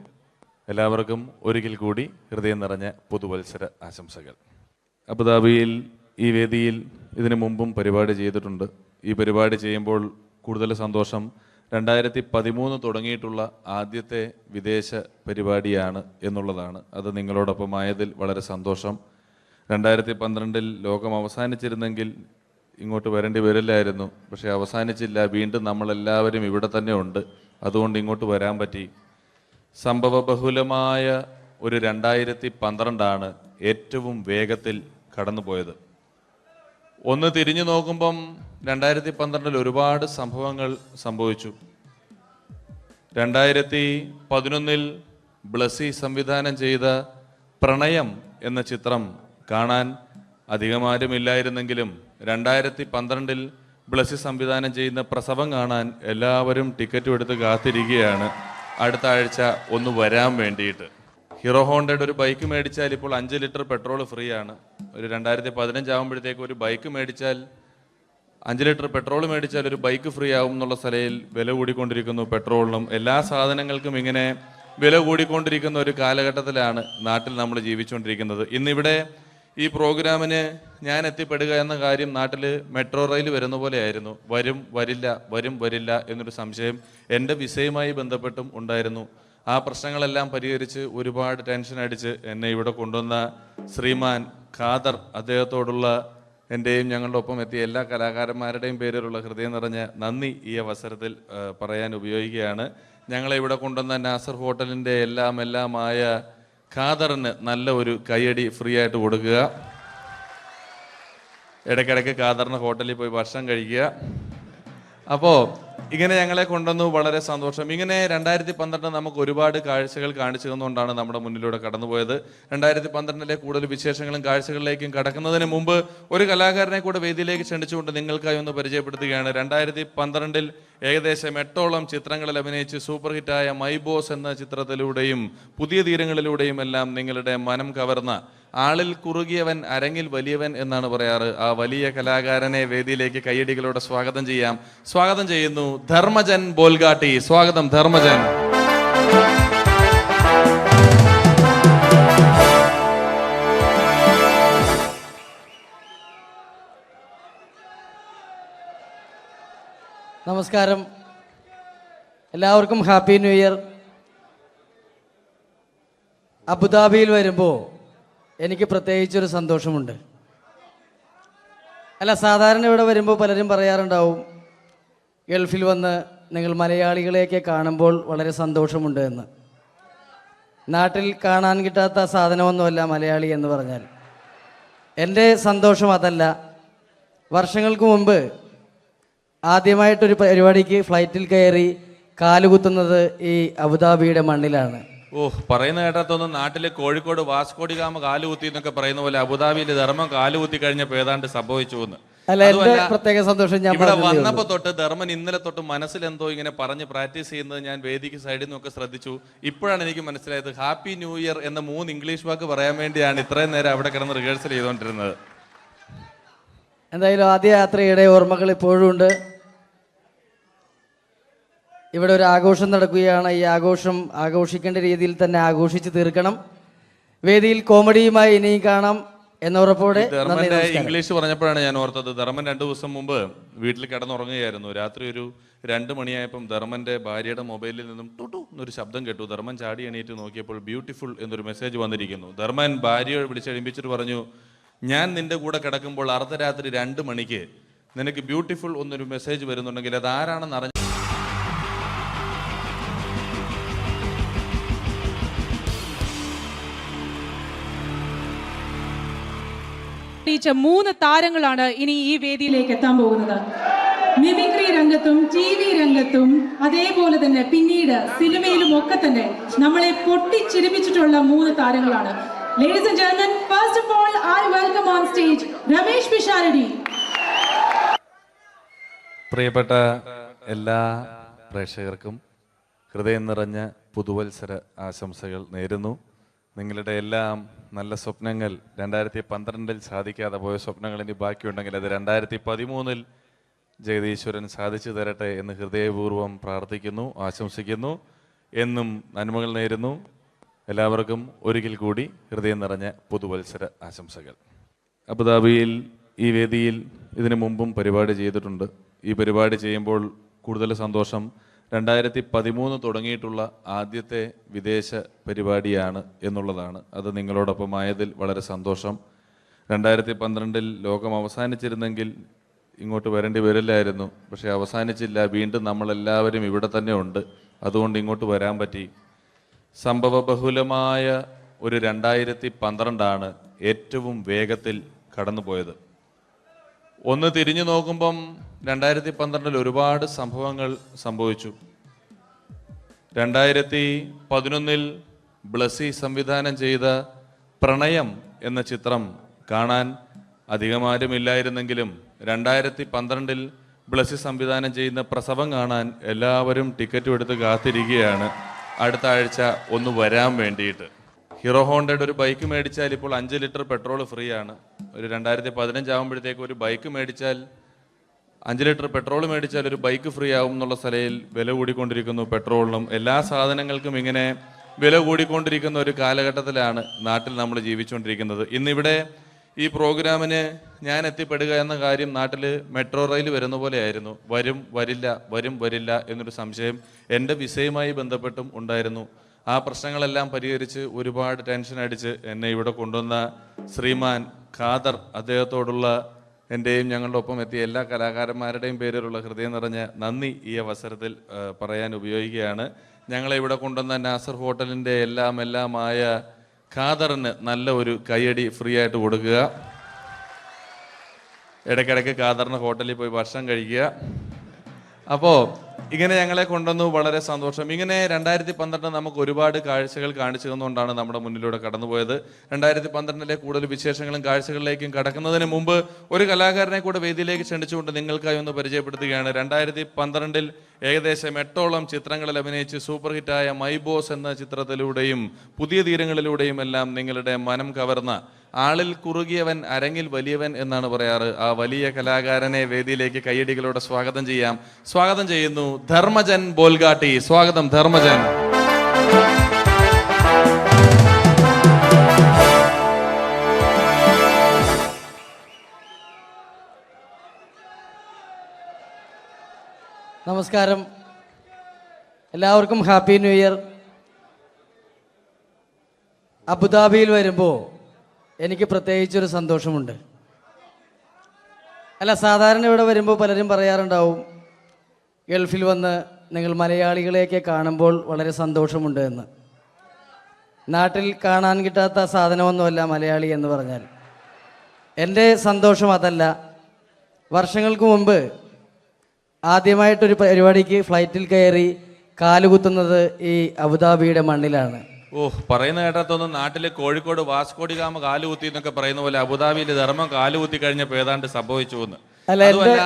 എല്ലാവർക്കും ഒരിക്കൽ കൂടി ഹൃദയം നിറഞ്ഞ പുതുവത്സര ആശംസകൾ. അബുദാബിയിൽ ഈ വേദിയിൽ ഇതിനു മുമ്പും പരിപാടി ചെയ്തിട്ടുണ്ട്. ഈ പരിപാടി ചെയ്യുമ്പോൾ കൂടുതൽ സന്തോഷം 2013 തുടങ്ങിയിട്ടുള്ള ആദ്യത്തെ വിദേശ പരിപാടിയാണ് എന്നുള്ളതാണ്. അത് നിങ്ങളോടൊപ്പമായതിൽ വളരെ സന്തോഷം. 2012 ലോകം അവസാനിച്ചിരുന്നെങ്കിൽ ഇങ്ങോട്ട് വരേണ്ടി വരില്ലായിരുന്നു. പക്ഷേ അവസാനിച്ചില്ല. വീണ്ടും നമ്മളെല്ലാവരും ഇവിടെ തന്നെ ഉണ്ട്. അതുകൊണ്ട് ഇങ്ങോട്ട് വരാൻ പറ്റി. സംഭവബഹുലമായ ഒരു 2012 ഏറ്റവും വേഗത്തിൽ കടന്നുപോയത്. ഒന്ന് തിരിഞ്ഞു നോക്കുമ്പം 2012 ഒരുപാട് സംഭവങ്ങൾ സംഭവിച്ചു. 2011 ബ്ലസ്സി സംവിധാനം ചെയ്ത പ്രണയം എന്ന ചിത്രം കാണാൻ അധികമാരുമില്ലായിരുന്നെങ്കിലും 2012 ബ്ലസ്സി സംവിധാനം ചെയ്യുന്ന പ്രസവം കാണാൻ എല്ലാവരും ടിക്കറ്റും എടുത്ത് കാത്തിരിക്കുകയാണ് അടുത്ത ആഴ്ച ഒന്ന് വരാൻ വേണ്ടിയിട്ട്. ഹീറോ ഹോണ്ടയുടെ ഒരു ബൈക്ക് മേടിച്ചാൽ ഇപ്പോൾ 5 ലിറ്റർ പെട്രോൾ ഫ്രീ ആണ്. ഒരു 2015 ആകുമ്പോഴത്തേക്ക് ഒരു ബൈക്ക് മേടിച്ചാൽ 5 ലിറ്റർ പെട്രോൾ മേടിച്ചാൽ ഒരു ബൈക്ക് ഫ്രീ ആവും എന്നുള്ള സ്ഥലയിൽ വില കൂടിക്കൊണ്ടിരിക്കുന്നു. പെട്രോളിനും എല്ലാ സാധനങ്ങൾക്കും ഇങ്ങനെ വില കൂടിക്കൊണ്ടിരിക്കുന്ന ഒരു കാലഘട്ടത്തിലാണ് നാട്ടിൽ നമ്മൾ ജീവിച്ചുകൊണ്ടിരിക്കുന്നത്. ഇന്നിവിടെ ഈ പ്രോഗ്രാമിന് ഞാൻ എത്തിപ്പെടുക എന്ന കാര്യം നാട്ടിൽ മെട്രോ റെയിൽ വരുന്ന പോലെയായിരുന്നു. വരും വരില്ല വരും വരില്ല എന്നൊരു സംശയം എൻ്റെ വിസയുമായി ബന്ധപ്പെട്ടും ഉണ്ടായിരുന്നു. ആ പ്രശ്നങ്ങളെല്ലാം പരിഹരിച്ച് ഒരുപാട് ടെൻഷൻ അടിച്ച് എന്നെ ഇവിടെ കൊണ്ടുവന്ന ശ്രീമാൻ ഖാദർ, അദ്ദേഹത്തോടുള്ള എൻ്റെയും ഞങ്ങളുടെ ഒപ്പം എത്തിയ എല്ലാ കലാകാരന്മാരുടെയും പേരിലുള്ള ഹൃദയം നിറഞ്ഞ നന്ദി ഈ അവസരത്തിൽ പറയാൻ ഉപയോഗിക്കുകയാണ്. ഞങ്ങളെ ഇവിടെ കൊണ്ടുവന്ന നാസർ ഹോട്ടലിൻ്റെ എല്ലാമായ ഖാദറിന് നല്ല ഒരു കൈയടി ഫ്രീ ആയിട്ട് കൊടുക്കുക. ഇടയ്ക്കിടയ്ക്ക് ഖാദറിന് ഹോട്ടലിൽ പോയി ഭക്ഷണം കഴിക്കുക. അപ്പോൾ ഇങ്ങനെ ഞങ്ങളെ കൊണ്ടുവന്നു, വളരെ സന്തോഷം. ഇങ്ങനെ 2012 നമുക്ക് ഒരുപാട് കാഴ്ചകൾ കാണിച്ചു തന്നുകൊണ്ടാണ് നമ്മുടെ മുന്നിലൂടെ കടന്നുപോയത്. 2012 കൂടുതൽ വിശേഷങ്ങളും കാഴ്ചകളിലേക്കും കടക്കുന്നതിന് മുമ്പ് ഒരു കലാകാരനെ കൂടെ വേദിയിലേക്ക് ക്ഷണിച്ചുകൊണ്ട് നിങ്ങൾക്കായി ഒന്ന് പരിചയപ്പെടുത്തുകയാണ്. 2012 ഏകദേശം 8ഓളം ചിത്രങ്ങളിൽ അഭിനയിച്ച് സൂപ്പർ ഹിറ്റായ മൈ ബോസ് എന്ന ചിത്രത്തിലൂടെയും പുതിയ തീരങ്ങളിലൂടെയും എല്ലാം നിങ്ങളുടെ മനം കവർന്ന, ആളിൽ കുറുകിയവൻ അരങ്ങിൽ വലിയവൻ എന്നാണ് പറയാറ്, ആ വലിയ കലാകാരനെ വേദിയിലേക്ക് കയ്യടികളോടെ സ്വാഗതം ചെയ്യാം. സ്വാഗതം ചെയ്യുന്നു ധർമ്മജൻ ബോൽഗാട്ടി. സ്വാഗതം ധർമ്മജൻ. നമസ്കാരം, എല്ലാവർക്കും ഹാപ്പി ന്യൂ ഇയർ. അബുദാബിയിൽ വരുമ്പോൾ എനിക്ക് പ്രത്യേകിച്ചൊരു സന്തോഷമുണ്ട്. അല്ല, സാധാരണ ഇവിടെ വരുമ്പോൾ പലരും പറയാറുണ്ടാവും, ഗൾഫിൽ വന്ന് നിങ്ങൾ മലയാളികളെയൊക്കെ കാണുമ്പോൾ വളരെ സന്തോഷമുണ്ട് എന്ന്. നാട്ടിൽ കാണാൻ കിട്ടാത്ത സാധനമൊന്നുമല്ല മലയാളി എന്ന് പറഞ്ഞാൽ. എൻ്റെ സന്തോഷം അതല്ല. വർഷങ്ങൾക്ക് മുമ്പ് ആദ്യമായിട്ടൊരു പരിപാടിക്ക് ഫ്ലൈറ്റിൽ കയറി കാലുകുത്തുന്നത് ഈ അബുദാബിയുടെ മണ്ണിലാണ്. പറയുന്ന കേട്ടാത്തൊന്നും നാട്ടിലെ കോഴിക്കോട് വാസ്കോടി ഗാമ കാലുകുത്തി എന്നൊക്കെ പറയുന്ന പോലെ അബുദാബിയിൽ ധർമ്മം കാലുകുത്തി കഴിഞ്ഞപ്പോൾ ഏതാണ്ട് സംഭവിച്ചു എന്ന്. പ്രത്യേക സന്തോഷം. ഞാൻ ഇവിടെ വന്നപ്പോ തൊട്ട് ധർമ്മൻ ഇന്നലെ തൊട്ട് മനസ്സിലെന്തോ ഇങ്ങനെ പറഞ്ഞ് പ്രാക്ടീസ് ചെയ്യുന്നത് ഞാൻ വേദിക്ക് സൈഡിൽ നിന്നൊക്കെ ശ്രദ്ധിച്ചു. ഇപ്പോഴാണ് എനിക്ക് മനസ്സിലായത് ഹാപ്പി ന്യൂ ഇയർ എന്ന 3 ഇംഗ്ലീഷ് വാക്ക് പറയാൻ വേണ്ടിയാണ് ഇത്രയും നേരം അവിടെ കിടന്ന് റിഹേഴ്സൽ ചെയ്തുകൊണ്ടിരുന്നത്. എന്തായാലും ആദ്യ യാത്രയുടെ ഓർമ്മകൾ ഇപ്പോഴും ഉണ്ട്. ഇവിടെ ഒരു ആഘോഷം നടക്കുകയാണ്. ഈ ആഘോഷം ആഘോഷിക്കേണ്ട രീതിയിൽ തന്നെ ആഘോഷിച്ച് തീർക്കണം. വേദിയിൽ കോമഡിയുമായി ഇനിയും കാണാം എന്നുറപ്പോടെ. ധർമ്മന്റെ ഇംഗ്ലീഷ് പറഞ്ഞപ്പോഴാണ് ഞാൻ ഓർത്തത്, ധർമ്മൻ 2 ദിവസം മുമ്പ് വീട്ടിൽ കിടന്നുറങ്ങുകയായിരുന്നു. രാത്രി ഒരു 2 മണിയായപ്പം ധർമ്മന്റെ ഭാര്യയുടെ മൊബൈലിൽ നിന്നും ടുട്ടു എന്നൊരു ശബ്ദം കേട്ടു. ധർമ്മൻ ചാടി എണീറ്റ് നോക്കിയപ്പോൾ ബ്യൂട്ടിഫുൾ എന്നൊരു മെസ്സേജ് വന്നിരിക്കുന്നു. ധർമ്മൻ ഭാര്യയെ വിളിച്ചെഴുപ്പിച്ചിട്ട് പറഞ്ഞു, ഞാൻ നിന്റെ കൂടെ കിടക്കുമ്പോൾ അർദ്ധരാത്രി 2 മണിക്ക് നിനക്ക് ബ്യൂട്ടിഫുൾ എന്നൊരു മെസ്സേജ് വരുന്നുണ്ടെങ്കിൽ അത് ആരാണെന്ന് അറിഞ്ഞു. ടീച്ച 3 താരങ്ങളാണ് ഇനി ഈ വേദിയിലേക്ക് എത്താൻ പോകുന്നത്. മിമിക്രി രംഗത്തും TV രംഗത്തും അതേപോലെ തന്നെ പിന്നീട് സിനിമയിലും ഒക്കെ തന്നെ നമ്മളെ പൊട്ടിച്ചിരിപ്പിച്ചിട്ടുള്ള 3 താരങ്ങളാണ്. Ladies and gentlemen, first of all, I welcome on stage Ramesh Pisharadi. പ്രിയപ്പെട്ട എല്ലാ പ്രേക്ഷകർക്കും ഹൃദയം നിറഞ്ഞ പുതുവത്സര ആശംസകൾ നേരുന്നു. നിങ്ങളുടെ എല്ലാം നല്ല സ്വപ്നങ്ങൾ 2012 സാധിക്കാതെ പോയ സ്വപ്നങ്ങൾ ഇനി ബാക്കിയുണ്ടെങ്കിൽ അത് 2013 ജഗദീശ്വരൻ സാധിച്ചു തരട്ടെ എന്ന് ഹൃദയപൂർവ്വം പ്രാർത്ഥിക്കുന്നു, ആശംസിക്കുന്നു. എന്നും നന്മകൾ നേരുന്നു. എല്ലാവർക്കും ഒരിക്കൽ കൂടി ഹൃദയം നിറഞ്ഞ പുതുവത്സര ആശംസകൾ. അബുദാബിയിൽ ഈ വേദിയിൽ ഇതിനു മുമ്പും പരിപാടി ചെയ്തിട്ടുണ്ട്. ഈ പരിപാടി ചെയ്യുമ്പോൾ കൂടുതൽ സന്തോഷം 2013 തുടങ്ങിയിട്ടുള്ള ആദ്യത്തെ വിദേശ പരിപാടിയാണ് എന്നുള്ളതാണ്. അത് നിങ്ങളോടൊപ്പമായതിൽ വളരെ സന്തോഷം. 2012 ലോകം അവസാനിച്ചിരുന്നെങ്കിൽ ഇങ്ങോട്ട് വരേണ്ടി വരില്ലായിരുന്നു. പക്ഷേ അവസാനിച്ചില്ല. വീണ്ടും നമ്മളെല്ലാവരും ഇവിടെ തന്നെ ഉണ്ട്. അതുകൊണ്ട് ഇങ്ങോട്ട് വരാൻ പറ്റി. സംഭവബഹുലമായ ഒരു 2012 ഏറ്റവും വേഗത്തിൽ കടന്നുപോയത്. ഒന്ന് തിരിഞ്ഞു നോക്കുമ്പം 2012 ഒരുപാട് സംഭവങ്ങൾ സംഭവിച്ചു. 2011 ബ്ലസി സംവിധാനം ചെയ്ത പ്രണയം എന്ന ചിത്രം കാണാൻ അധികമാരുമില്ലായിരുന്നെങ്കിലും 2012 ബ്ലസി സംവിധാനം ചെയ്യുന്ന പ്രസവം കാണാൻ എല്ലാവരും ടിക്കറ്റും എടുത്ത് കാത്തിരിക്കുകയാണ് അടുത്ത ആഴ്ച ഒന്ന് വരാൻ വേണ്ടിയിട്ട്. ഹീറോ ഹോണ്ടയുടെ ഒരു ബൈക്ക് മേടിച്ചാൽ ഇപ്പോൾ 5 ലിറ്റർ പെട്രോൾ ഫ്രീ ആണ്. ഒരു 2015 ആകുമ്പോഴത്തേക്ക് ഒരു ബൈക്ക് മേടിച്ചാൽ 5 ലിറ്റർ പെട്രോൾ മേടിച്ചാൽ ഒരു ബൈക്ക് ഫ്രീ ആവും എന്നുള്ള സ്ഥലയിൽ വില കൂടിക്കൊണ്ടിരിക്കുന്നു. പെട്രോളിനും എല്ലാ സാധനങ്ങൾക്കും ഇങ്ങനെ വില കൂടിക്കൊണ്ടിരിക്കുന്ന ഒരു കാലഘട്ടത്തിലാണ് നാട്ടിൽ നമ്മൾ ജീവിച്ചുകൊണ്ടിരിക്കുന്നത്. ഇന്നിവിടെ ഈ പ്രോഗ്രാമിന് ഞാൻ എത്തിപ്പെടുക എന്ന കാര്യം നാട്ടിൽ മെട്രോ റെയിൽ വരുന്ന പോലെയായിരുന്നു. വരും വരില്ല വരും വരില്ല എന്നൊരു സംശയം എൻ്റെ വിസയുമായി ബന്ധപ്പെട്ടും ഉണ്ടായിരുന്നു. ആ പ്രശ്നങ്ങളെല്ലാം പരിഹരിച്ച് ഒരുപാട് ടെൻഷൻ അടിച്ച് എന്നെ ഇവിടെ കൊണ്ടുവന്ന ശ്രീമാൻ ഖാദർ, അദ്ദേഹത്തോടുള്ള എൻ്റെയും ഞങ്ങളുടെ ഒപ്പം എത്തിയ എല്ലാ കലാകാരന്മാരുടെയും പേരിലുള്ള ഹൃദയം നിറഞ്ഞ നന്ദി ഈ അവസരത്തിൽ പറയാൻ ഉപയോഗിക്കുകയാണ്. ഞങ്ങളെ ഇവിടെ കൊണ്ടുവന്ന നാസർ ഹോട്ടലിൻ്റെ എല്ലാമായ ഖാദറിന് നല്ല ഒരു കൈയടി ഫ്രീ ആയിട്ട് കൊടുക്കുക. ഇടയ്ക്കിടയ്ക്ക് ഖാദറിന് ഹോട്ടലിൽ പോയി ഭക്ഷണം കഴിക്കുക. അപ്പോൾ ഇങ്ങനെ ഞങ്ങളെ കൊണ്ടുവന്നു, വളരെ സന്തോഷം. ഇങ്ങനെ 2012 നമുക്ക് ഒരുപാട് കാഴ്ചകൾ കാണിച്ചു തന്നുകൊണ്ടാണ് നമ്മുടെ മുന്നിലൂടെ കടന്നുപോയത്. 2012 കൂടുതൽ വിശേഷങ്ങളും കാഴ്ചകളിലേക്കും കടക്കുന്നതിന് മുമ്പ് ഒരു കലാകാരനെ കൂടെ വേദിയിലേക്ക് ക്ഷണിച്ചുകൊണ്ട് നിങ്ങൾക്കായി ഒന്ന് പരിചയപ്പെടുത്തുകയാണ്. 2012 ഏകദേശം 8ഓളം ചിത്രങ്ങളിൽ അഭിനയിച്ച് സൂപ്പർ ഹിറ്റായ മൈ ബോസ് എന്ന ചിത്രത്തിലൂടെയും പുതിയ തീരങ്ങളിലൂടെയും എല്ലാം നിങ്ങളുടെ മനം കവർന്ന, ആളിൽ കുറുകിയവൻ അരങ്ങിൽ വലിയവൻ എന്നാണ് പറയാറ്, ആ വലിയ കലാകാരനെ വേദിയിലേക്ക് കയ്യടികളോടെ സ്വാഗതം ചെയ്യാം. സ്വാഗതം ചെയ്യുന്നു ധർമ്മജൻ ബോൽഗാട്ടി. സ്വാഗതം ധർമ്മജൻ. നമസ്കാരം, എല്ലാവർക്കും ഹാപ്പി ന്യൂ ഇയർ. അബുദാബിയിൽ വരുമ്പോൾ എനിക്ക് പ്രത്യേകിച്ചൊരു സന്തോഷമുണ്ട്. അല്ല, സാധാരണ ഇവിടെ വരുമ്പോൾ പലരും പറയാറുണ്ടാവും, ഗൾഫിൽ വന്ന് നിങ്ങൾ മലയാളികളെയൊക്കെ കാണുമ്പോൾ വളരെ സന്തോഷമുണ്ട് എന്ന്. നാട്ടിൽ കാണാൻ കിട്ടാത്ത സാധനമൊന്നുമല്ല മലയാളി എന്ന് പറഞ്ഞാൽ. എൻ്റെ സന്തോഷം അതല്ല. വർഷങ്ങൾക്ക് മുമ്പ് ആദ്യമായിട്ടൊരു പരിപാടിക്ക് ഫ്ലൈറ്റിൽ കയറി കാലുകുത്തുന്നത് ഈ അബുദാബിയുടെ മണ്ണിലാണ്. പറയുന്ന കേട്ടാത്തൊന്നും നാട്ടിലെ കോഴിക്കോട് വാസ്കോടി ഗാമ കാലുകുത്തി എന്നൊക്കെ പറയുന്ന പോലെ അബുദാബിയിൽ ധർമ്മം കാലുകുത്തി കഴിഞ്ഞപ്പോൾ ഏതാണ്ട് സംഭവിച്ചു എന്ന്.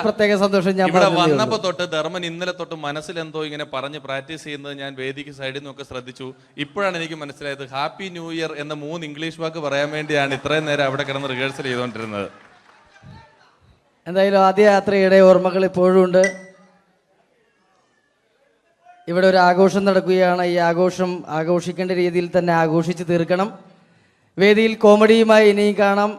പ്രത്യേക സന്തോഷം. ഞാൻ ഇവിടെ വന്നപ്പോ തൊട്ട് ധർമ്മൻ ഇന്നലെ തൊട്ട് മനസ്സിലെന്തോ ഇങ്ങനെ പറഞ്ഞ് പ്രാക്ടീസ് ചെയ്യുന്നത് ഞാൻ വേദിക്ക് സൈഡിൽ നിന്നൊക്കെ ശ്രദ്ധിച്ചു. ഇപ്പോഴാണ് എനിക്ക് മനസ്സിലായത് ഹാപ്പി ന്യൂ ഇയർ എന്ന 3 ഇംഗ്ലീഷ് വാക്ക് പറയാൻ വേണ്ടിയാണ് ഇത്രയും നേരം അവിടെ കിടന്ന് റിഹേഴ്സൽ ചെയ്തുകൊണ്ടിരുന്നത്. എന്തായാലും ആദ്യ യാത്രയുടെ ഓർമ്മകൾ ഇപ്പോഴും ഉണ്ട്. ഇവിടെ ഒരു ആഘോഷം നടക്കുകയാണ്. ഈ ആഘോഷം ആഘോഷിക്കേണ്ട രീതിയിൽ തന്നെ ആഘോഷിച്ച് തീർക്കണം. വേദിയിൽ കോമഡിയുമായി ഇനിയും കാണാം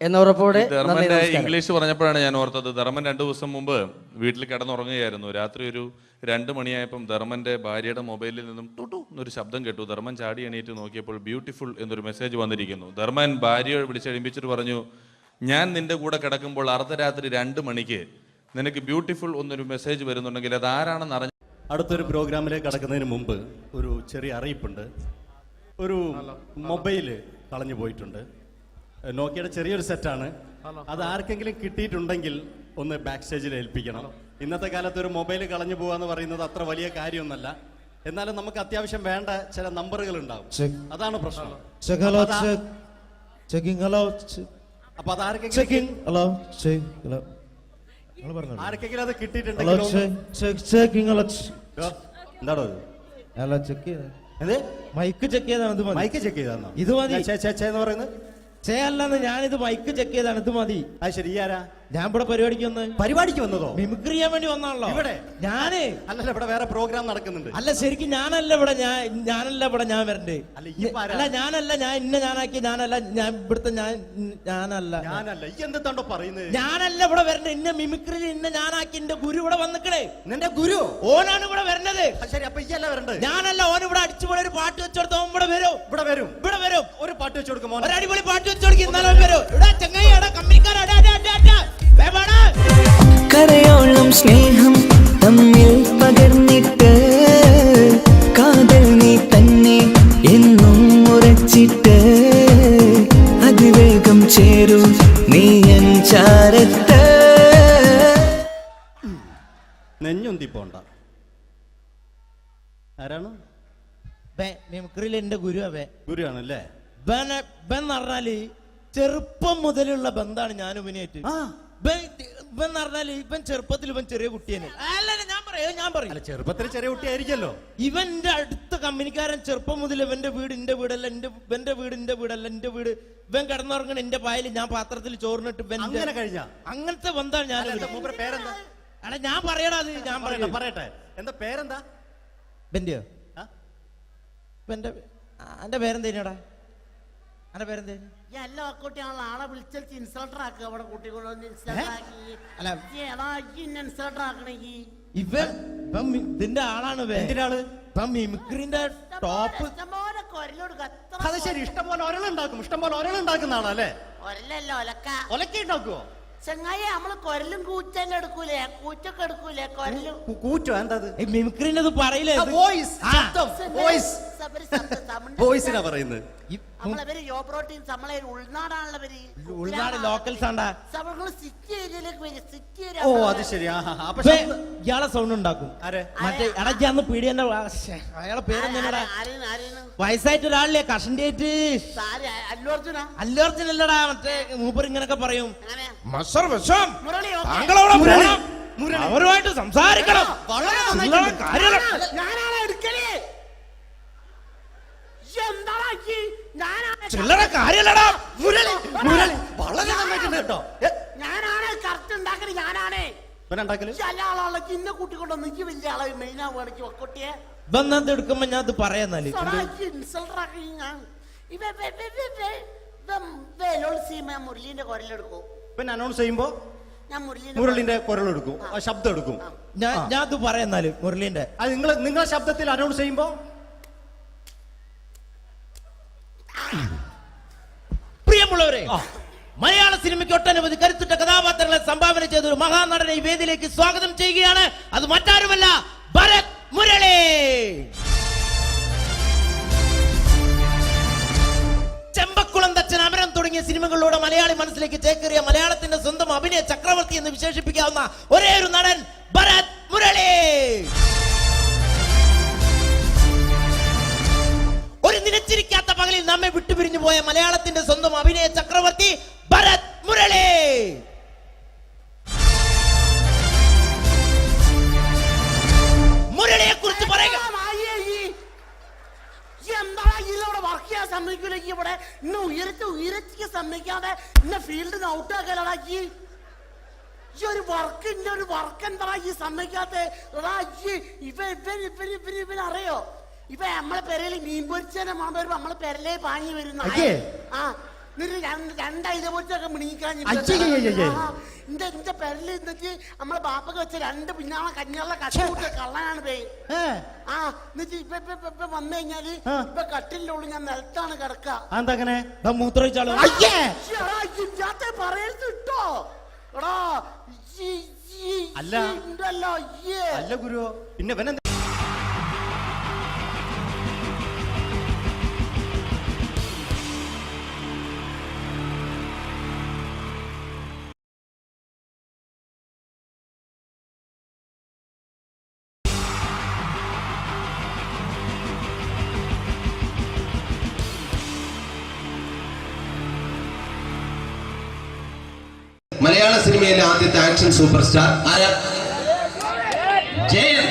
എന്നുറപ്പോടെ. ധർമ്മന്റെ ഇംഗ്ലീഷ് പറഞ്ഞപ്പോഴാണ് ഞാൻ ഓർത്തത്, ധർമ്മൻ 2 ദിവസം മുമ്പ് വീട്ടിൽ കിടന്നുറങ്ങുകയായിരുന്നു. രാത്രി ഒരു 2 മണിയായപ്പം ധർമ്മന്റെ ഭാര്യയുടെ മൊബൈലിൽ നിന്നും ടുട്ടു എന്നൊരു ശബ്ദം കേട്ടു. ധർമ്മൻ ചാടി എണീറ്റ് നോക്കിയപ്പോൾ ബ്യൂട്ടിഫുൾ എന്നൊരു മെസ്സേജ് വന്നിരിക്കുന്നു. ധർമ്മൻ ഭാര്യയെ വിളിച്ചെഴുപ്പിച്ചിട്ട് പറഞ്ഞു, ഞാൻ നിന്റെ കൂടെ കിടക്കുമ്പോൾ അർദ്ധരാത്രി 2 മണിക്ക് നിനക്ക് ബ്യൂട്ടിഫുൾ എന്നൊരു മെസ്സേജ് വരുന്നുണ്ടെങ്കിൽ അത് ആരാണെന്ന് അറിഞ്ഞു. അടുത്തൊരു പ്രോഗ്രാമിലേക്ക് കടക്കുന്നതിന് മുമ്പ് ഒരു ചെറിയ അറിയിപ്പുണ്ട്. ഒരു മൊബൈല് കളഞ്ഞു പോയിട്ടുണ്ട്. നോക്കിയുടെ ചെറിയൊരു സെറ്റാണ്. അത് ആർക്കെങ്കിലും കിട്ടിയിട്ടുണ്ടെങ്കിൽ ഒന്ന് ബാക്ക് സ്റ്റേജിൽ ഏൽപ്പിക്കണം. ഇന്നത്തെ കാലത്ത് ഒരു മൊബൈൽ കളഞ്ഞു പോകാന്ന് പറയുന്നത് അത്ര വലിയ കാര്യമൊന്നുമല്ല. എന്നാലും നമുക്ക് അത്യാവശ്യം വേണ്ട ചില നമ്പറുകൾ ഉണ്ടാവും. അതാണ് പ്രശ്നം. അപ്പൊ അത് ആർക്കെങ്കിലും അത് കിട്ടിയിട്ടുണ്ടെങ്കിൽ എന്താണോ മൈക്ക് ചെക്ക് ചെയ്താണ്. മൈക്ക് ചെക്ക് ചെയ്താണോ? ഇത് മതി. എന്ന് പറയുന്നത് ചെയ്യല്ലെന്ന് ഞാനിത് മൈക്ക് ചെക്ക് ചെയ്താണ്. ഇത് മതി. അത് ശരി. ആരാ? ഞാൻ ഇവിടെ പരിപാടിക്ക് വന്നതോ? മിമിക്രി ചെയ്യാൻ വേണ്ടി വന്നാണല്ലോ ഇവിടെ. ഞാന് അല്ലല്ല, ഇവിടെ വേറെ പ്രോഗ്രാം നടക്കുന്നുണ്ട്. അല്ല ശരിക്കും ഞാനല്ല ഇവിടെ. ഞാൻ വരണ്ടേ? അല്ല ഞാനല്ല. ഞാൻ ഇന്ന ഞാനാക്കി ഞാനല്ല. ഞാൻ ഇവിടുത്തെ ഞാനല്ല. എന്തെത്താണ്ടോ പറയുന്നത്? ഞാനല്ല ഇവിടെ വരണ്ടേ. ഇന്ന മിമിക്രി ഇന്ന ഞാനാക്കി എന്റെ ഗുരു ഇവിടെ വന്നിക്കണേ. നിന്റെ ഗുരു ഓനാണ് ഇവിടെ വരണത്. ശരി, അപ്പൊ ഇയല്ല വരണ്ടേ? ഞാനല്ല. ഓൻ ഇവിടെ അടിച്ചുപോലെ ഒരു പാട്ട് വെച്ചെടുത്ത ഇവിടെ വരും. ഒരു പാട്ട് വെച്ചു കൊടുക്കും. ഒരു അടിപൊളി പാട്ട് വെച്ചു കൊടുക്കും. ഇന്നാലും വരും. ഇവിടെ ചങ്ങായി കമ്മിക്കാരാ. കരയോളം സ്നേഹം തമ്മിൽ പകർന്നിട്ട് കാതൽ നീ തന്നെ എന്നും ഉറച്ചിട്ട് അതിവേഗം ചേരും നീ എൻ ചാരത്ത്. നെഞ്ഞൊന്തി പോണ്ട. ആരാണ്? മിമിക്രിയിൽ എന്റെ ഗുരു. ഗുരുവാണല്ലേ? പറഞ്ഞാല് ചെറുപ്പം മുതലുള്ള ബന്ധാണ് ഞാൻ ഇവനായിട്ട്. ഇവൻ പറഞ്ഞാല് ഇവൻ ചെറുപ്പത്തിൽ ഇവൻ ചെറിയ കുട്ടിയാണ്. ഞാൻ പറയും ചെറുപ്പത്തിൽ ചെറിയ കുട്ടിയായിരിക്കല്ലോ. ഇവന്റെ അടുത്ത കമ്പനിക്കാരൻ ചെറുപ്പം മുതൽ ഇവന്റെ വീട് എന്റെ വീടല്ല, ഇവന്റെ വീട് എന്റെ വീടല്ല, എന്റെ വീട് ഇവൻ കിടന്നുറങ്ങണ എന്റെ പായൽ ഞാൻ പാത്രത്തിൽ ചോറിനിട്ട് അങ്ങനത്തെ ബന്ധാണ് ഞാൻ. പേരെന്താ? അല്ല ഞാൻ പറയടാ. അത് ഞാൻ പറയട്ടെ. എന്താ പേരെന്താ? ബെന്റെയോ? എന്റെ പേരെന്തേനാടാ? എന്റെ പേരെന്തേ? എല്ലാ കുട്ടികളെ ആളെ വിളിച്ചാൽ ഇൻസൾട്ടർ ആക്കുക. അവിടെ കുട്ടികളൊന്ന് ഇതിന്റെ ആളാണ്. മിമിക്രിന്റെ ടോപ്പ്. അത് ശരി. ഇഷ്ടംപോലെ ഒരളുണ്ടാക്കുന്ന ആളല്ലേ? ഒരലല്ലോ ഒലക്ക ഉണ്ടാക്കുവോ? ചെങ്ങായി നമ്മള് കൊരലും കൂറ്റന്നെ എടുക്കൂലേ? കൂറ്റൊക്കെ എടുക്കൂലേ? കൊരലും കൂറ്റോ? എന്താ മിമിക്രിന്റെ പറയില്ലേ? വോയിസിനാ പറയുന്നത്. നമ്മളവര് യോപ്രോട്ടീൻ നമ്മളെ ഉൾനാടാണുള്ളവര്. ഉൾനാട് ലോക്കൽസ് ആണ്ടാ. സിറ്റി ഏരിയയിലേക്ക് വരും. City area. ഓ അത് ശരി. ഇയാളെ സൗണ്ട് ഉണ്ടാക്കും. മറ്റേ ഇടയ്ക്കാന്ന് പീഡിയന്റെ അയാളെ പേരെന്താ? വയസ്സായിട്ട് ഒരാളില്ലേ? കഷന്റെ ആയിട്ട് അല്ലു അർജുൻ അല്ലടാ. മറ്റേ മൂപ്പർ ഇങ്ങനൊക്കെ പറയും. അവരുമായിട്ട് സംസാരിക്കണം. ചില്ലറ കാര്യല്ലടാ. ഞാനാണ് കറക്റ്റ് ഉണ്ടാക്കല്. ഞാനാണ് ചില കൂട്ടിക്കൊണ്ടൊന്നും എനിക്ക് വലിയ ആളെ മെയിൻ ആവുകയാണെങ്കിൽ ഒക്കൊട്ടിയെ എടുക്കുമ്പോ ഞാൻ അത് പറയാന്നാല് മുരളീന്റെ കുരലെടുക്കും. പിന്നെ അനൗൺസ് ചെയ്യുമ്പോ മുരളിന്റെ കുരലെടുക്കും, ശബ്ദം എടുക്കും. ഞാൻ അത് പറയാന്നാല് മുരളീന്റെ അത് നിങ്ങളെ ശബ്ദത്തിൽ അനൗൺസ് ചെയ്യുമ്പോ പ്രിയമുള്ളവരെ, മലയാള സിനിമയ്ക്ക് ഒട്ടനവധി കരുത്തുറ്റ കഥാപാത്രങ്ങളെ സംഭാവന ചെയ്ത ഒരു മഹാനടനെ ഈ വേദിയിലേക്ക് സ്വാഗതം ചെയ്യുകയാണ്. അത് മറ്റാരുമല്ല, ഭരത് മുരളി. ചെമ്പക്കുളം തച്ചൻ, അമരം തുടങ്ങിയ സിനിമകളിലൂടെ മലയാളി മനസ്സിലേക്ക് ചേക്കേറിയ മലയാളത്തിന്റെ സ്വന്തം അഭിനയ ചക്രവർത്തി എന്ന് വിശേഷിപ്പിക്കാവുന്ന ഒരേ ഒരു നടൻ ഭരത് മുരളി. ഒരു നിലച്ചിരിക്കാത്ത പകലിൽ നമ്മെ വിട്ടുപിരിഞ്ഞു പോയ മലയാളത്തിന്റെ സ്വന്തം അഭിനയ ചക്രവർത്തി ഭരത് മുരളി. മുരളിയെ കുറിച്ച് പറയുക. വർക്ക് ചെയ്യാൻ സമ്മതിക്കൂല. ഇവിടെ ഇന്ന് ഉയരത്തിക്ക് സമ്മതിക്കാതെ ഇന്ന ഫീൽഡിന് ഔട്ടാക്കലാക്കി ഒരു വർക്ക്. ഇന്ന ഒരു വർക്ക് എന്താ ഈ സമ്മതിക്കാത്ത? ഇവനറിയോ? ഇപ്പൊ നമ്മളെ പെരയില് മീൻ പൊരിച്ചതിനെ മണം വരുമ്പോ നമ്മളെ പെരലേ പാഞ്ഞു വരുന്ന രണ്ടൈത പൊരിച്ചൊക്കെ മിണിക്കാൻ എന്റെ പെരല് എന്നിട്ട് നമ്മളെ ബാപ്പൊക്കെ വെച്ച രണ്ട് പിന്നാളെ കഞ്ഞാളെ കഷ്ട കള്ളനാണ് പേ. എന്നിട്ട് ഇപ്പൊ വന്നു കഴിഞ്ഞാല് ഇപ്പൊ കട്ടിലിന്റെ ഉള്ളിൽ ഞാൻ നിലത്താണ് കിടക്കുക. മൂത്രമൊഴിച്ചാലോ? പറയരുത് കിട്ടോ എടാ. അല്ല ഗുരു, പിന്നെ മലയാള സിനിമയിലെ ആദ്യത്തെ ആക്ഷൻ സൂപ്പർ സ്റ്റാർ ആരാ? ജയൻ.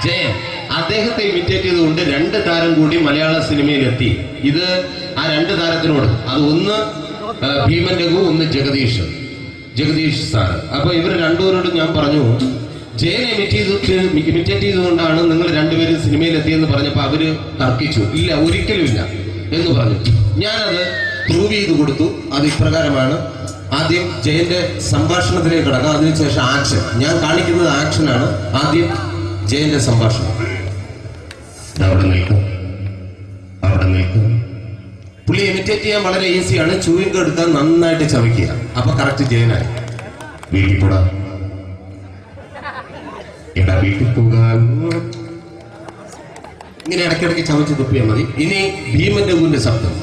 ജയൻ. അദ്ദേഹത്തെ ഇമിറ്റേറ്റ് ചെയ്തുകൊണ്ട് 2 താരം കൂടി മലയാള സിനിമയിൽ എത്തി. ഇത് ആ 2 താരത്തിനോട്, അത് ഒന്ന് ഭീമൻ രഘു, ഒന്ന് ജഗദീഷ് സാർ. അപ്പൊ ഇവർ രണ്ടുപേരോടും ഞാൻ പറഞ്ഞു, ജയനെ ഇമിറ്റേറ്റ് ചെയ്തുകൊണ്ടാണ് നിങ്ങൾ രണ്ടുപേരും സിനിമയിൽ എത്തിയെന്ന് പറഞ്ഞപ്പോൾ അവര് തർക്കിച്ചു. ഇല്ല, ഒരിക്കലും ഇല്ല എന്ന് പറഞ്ഞു. ഞാനത് പ്രൂവ് ചെയ്ത് കൊടുത്തു. അത് ഇപ്രകാരമാണ്. ആദ്യം ജയന്റെ സംഭാഷണത്തിലേക്ക് കിടക്കാം, അതിനുശേഷം ആക്ഷൻ. ഞാൻ കാണിക്കുന്നത് ആക്ഷനാണ്. ആദ്യം ജയന്റെ സംഭാഷണം. അവിടെ നിൽക്കും. പുള്ളി ഇമിറ്റേറ്റ് ചെയ്യാൻ വളരെ ഈസിയാണ്. ചൂയിങ് എടുക്കാൻ നന്നായിട്ട് ചവയ്ക്കുക. അപ്പൊ കറക്റ്റ് ജയനായി. വീട്ടിൽ പോടാ, എടാ വീട്ടിൽ പോകാൻ. ഇങ്ങനെ ഇടയ്ക്കിടയ്ക്ക് ചവച്ച് തുപ്പിയാൽ മതി. ഇനി ഭീമൻ രഘുവിന്റെ ശബ്ദം.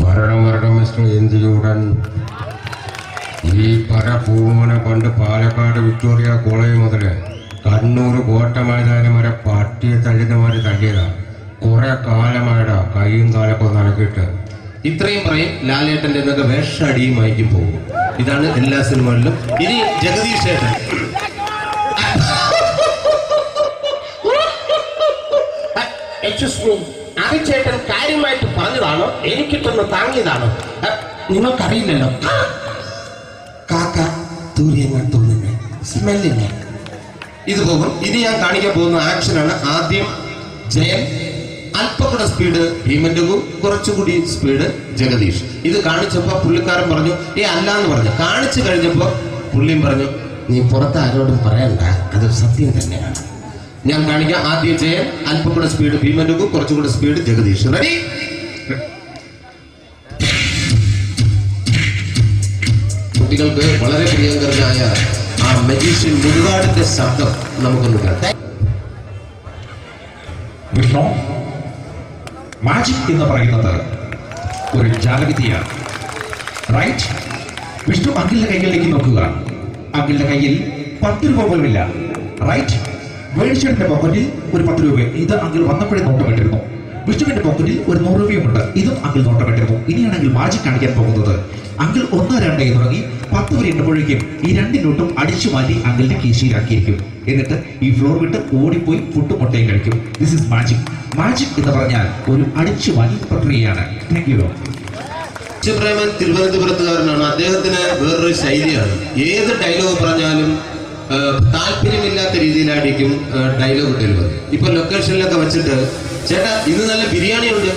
മരണം മിസ്റ്റർ എന്തിയൂടൻ. ഈ പരപൂമനെ പണ്ട് പാലക്കാട് വിക്ടോറിയ കോളേജ് മുതല് കണ്ണൂർ കോട്ട മൈതാനം വരെ പട്ടിയെ തള്ളുന്നമാര് തള്ളിയതാ. കുറെ കാലമായടാ കൈയും കാലൊക്കെ നടക്കിയിട്ട്. ഇത്രയും പറയും. ലാലേട്ടന്റെ എന്നൊക്കെ വേഷടിയുമായിരിക്കും പോകും. ഇതാണ് എല്ലാ സിനിമകളിലും. ഇനി ജഗദീഷ് ചേട്ടൻ. ചേട്ടൻ കാര്യമായിട്ട് പറഞ്ഞതാണോ എനിക്കിട്ടൊന്ന് താങ്ങിയതാണോ? നിങ്ങൾക്കറിയില്ലല്ലോ. കാക്ക തൂരിയെന്നാ തോന്നുന്നേ, സ്മെല്ലിനെ. ഇത് പോകും. ഇനി ഞാൻ കാണിക്കാൻ പോകുന്ന ആക്ഷനാണ്. ആദ്യം ജയൻ, അല്പം കൂടെ സ്പീഡ് ഭീമൻ രഘു, കുറച്ചുകൂടി സ്പീഡ് ജഗദീഷ്. ഇത് കാണിച്ചപ്പോ പുള്ളിക്കാരൻ പറഞ്ഞു അല്ലാന്ന് പറഞ്ഞു. കാണിച്ചു കഴിഞ്ഞപ്പോ പുള്ളിയും പറഞ്ഞു നീ പുറത്ത് ആരോടും പറയണ്ട, അത് സത്യം തന്നെയാണ്. ഞാൻ കാണിക്കാം. ആദ്യം ജയൻ, അല്പം കൂടെ സ്പീഡ് ഭീമൻ രഘു, കുറച്ചുകൂടെ സ്പീഡ് ജഗദീഷ്. റെഡി? കുട്ടികൾക്ക് വളരെ പ്രിയങ്കരനായ ആ മജീഷ്യൻ മുരുകാടിന്റെ ശബ്ദം നമുക്കൊന്ന് കേൾക്കാം. വിഷ്ണു, മാജിക് എന്ന് പറയുന്നത് ഒരു ജാലവിദ്യയാണ്. റൈറ്റ്? വിഷ്ണു അങ്കിളിന്റെ കൈകളിലേക്ക് നോക്കുക. അങ്കിളിന്റെ കയ്യിൽ 10 രൂപ പോലുമില്ല. റൈറ്റ്? വേണിച്ചേട്ടന്റെ പോക്കറ്റിൽ ഒരു 10 രൂപ. ഇത് അങ്കിൾ വന്നപ്പോഴേ നോട്ടമിട്ടിരുന്നു. വിഷ്ണുവിന്റെ പോക്കറ്റിൽ ഒരു 100 രൂപയുമുണ്ട്. ഇതും അങ്കിൾ നോട്ടമിട്ടിരുന്നു. ഇനിയാണെങ്കിൽ മാജിക് കാണിക്കാൻ പോകുന്നത്. അങ്കിൾ 1, 2 എന്ന് തുടങ്ങി 10 വരെ എണ്ണുമ്പോഴേക്കും ഈ 2 നോട്ടും അടിച്ചു മാറ്റി അങ്കിളിന്റെ കീശയിലാക്കിയിരിക്കും. എന്നിട്ട് ഈ ഫ്ലോർ വിട്ട് ഓടിപ്പോയി പുട്ടും മുട്ടയും കഴിക്കും. This is magic. മാജിക് എന്ന് പറഞ്ഞാൽ ഒരു അടിച്ചു മാറ്റി പ്രക്രിയയാണ്. Thank you. പ്രേമൻ തിരുവനന്തപുരത്തുകാരനാണ്. അദ്ദേഹത്തിന് വേറൊരു ശൈലിയാണ്. ഏത് ഡയലോഗ് പറഞ്ഞാലും താല്പര്യമില്ലാത്ത രീതിയിലായിരിക്കും ഡയലോഗ് ഡെലിവറി. ഇപ്പൊ ലൊക്കേഷനിലൊക്കെ വെച്ചിട്ട് ചേട്ടാ ഇന്ന് നല്ല ബിരിയാണി ഉണ്ട്,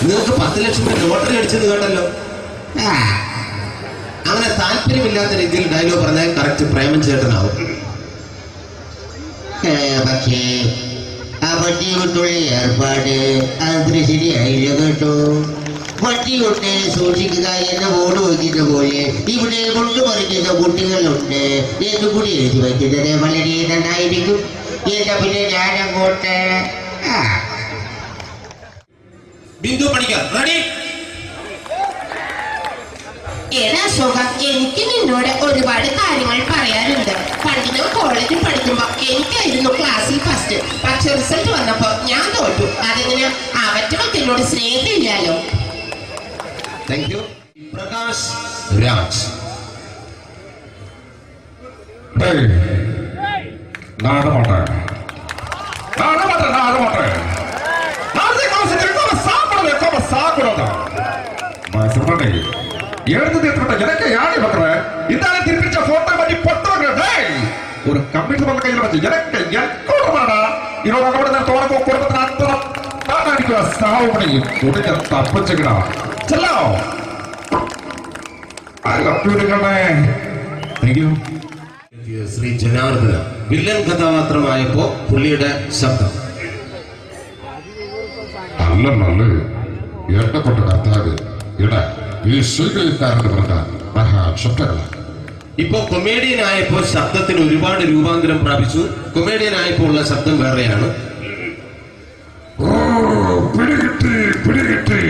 നിങ്ങൾക്ക് 10 ലക്ഷം രൂപ ലോട്ടറി അടിച്ചെന്ന് കേട്ടല്ലോ. അങ്ങനെ താല്പര്യമില്ലാത്ത രീതിയിൽ ഡയലോഗ് പറഞ്ഞാൽ കറക്റ്റ് പ്രേമൻ ചേട്ടനാവും. പക്ഷേ ആ വട്ടി കൊണ്ടുള്ള ഏർപ്പാട് അത്ര ശരിയായില്ല കേട്ടോ. വട്ടി കൊണ്ട് സൂക്ഷിക്കുക എന്ന ബോർഡ് വയ്ക്കുന്ന പോലെ ഇവിടെ കൊണ്ടുപറിക്കുന്ന കുട്ടികളുണ്ട് എന്ന് കൂടി എഴുതി വയ്ക്കുന്നത് വളരെ നന്നായിരിക്കും. എന്നാ പിന്നെ ഞാനങ്ങോട്ട് ബിന്ദു പണിക്കർ. റെഡി? ഏതാ സുഖം. എനിക്ക് നിന്നോട് ഒരുപാട് കാര്യങ്ങൾ പറയാനുണ്ട്. പണ്ട് ഞാൻ കോളേജിൽ പഠിക്കുമ്പോ എനിക്കായിരുന്നു ക്ലാസ്സിൽ ഫസ്റ്റ്. പക്ഷെ റിസൾട്ട് വന്നപ്പോ ഞാൻ തോറ്റു. അതെങ്ങനെ അവറ്റൊക്കെ എന്നോട് സ്നേഹമില്ലല്ലോ. Thank you. പ്രകാശ് രാജ്. ஒரு கம்ப்யூட்டர் பண்ண கையில் வச்சு எனக்கு எக்கோடமாடா இதோட நம்ம தோணக்கோ குடும்பത്തിന് അത്ര താനായിരിക്കും സാവ് പണിയും ഉടനെ തപ്പിച്ചുകിടാ ചെല്ലോ. ശ്രീ ജനാർദ്ദന വില്ലൻ കഥാപാത്രമായപ്പോ പുള്ളിയുടെ ശബ്ദം. നല്ല എണ്ണപ്പെട്ട കർത്താവ് ഇട ഈ സ്വീകരിക്കാരന്റെ പറഞ്ഞ മഹാശബ്ദങ്ങളാണ്. ഇപ്പൊ കൊമേഡിയൻ ആയപ്പോ ശബ്ദത്തിന് ഒരുപാട് രൂപാന്തരം പ്രാപിച്ചു. കൊമേഡിയൻ ആയപ്പോ ഉള്ള ശബ്ദം വേറെയാണ്. പിടികിട്ടി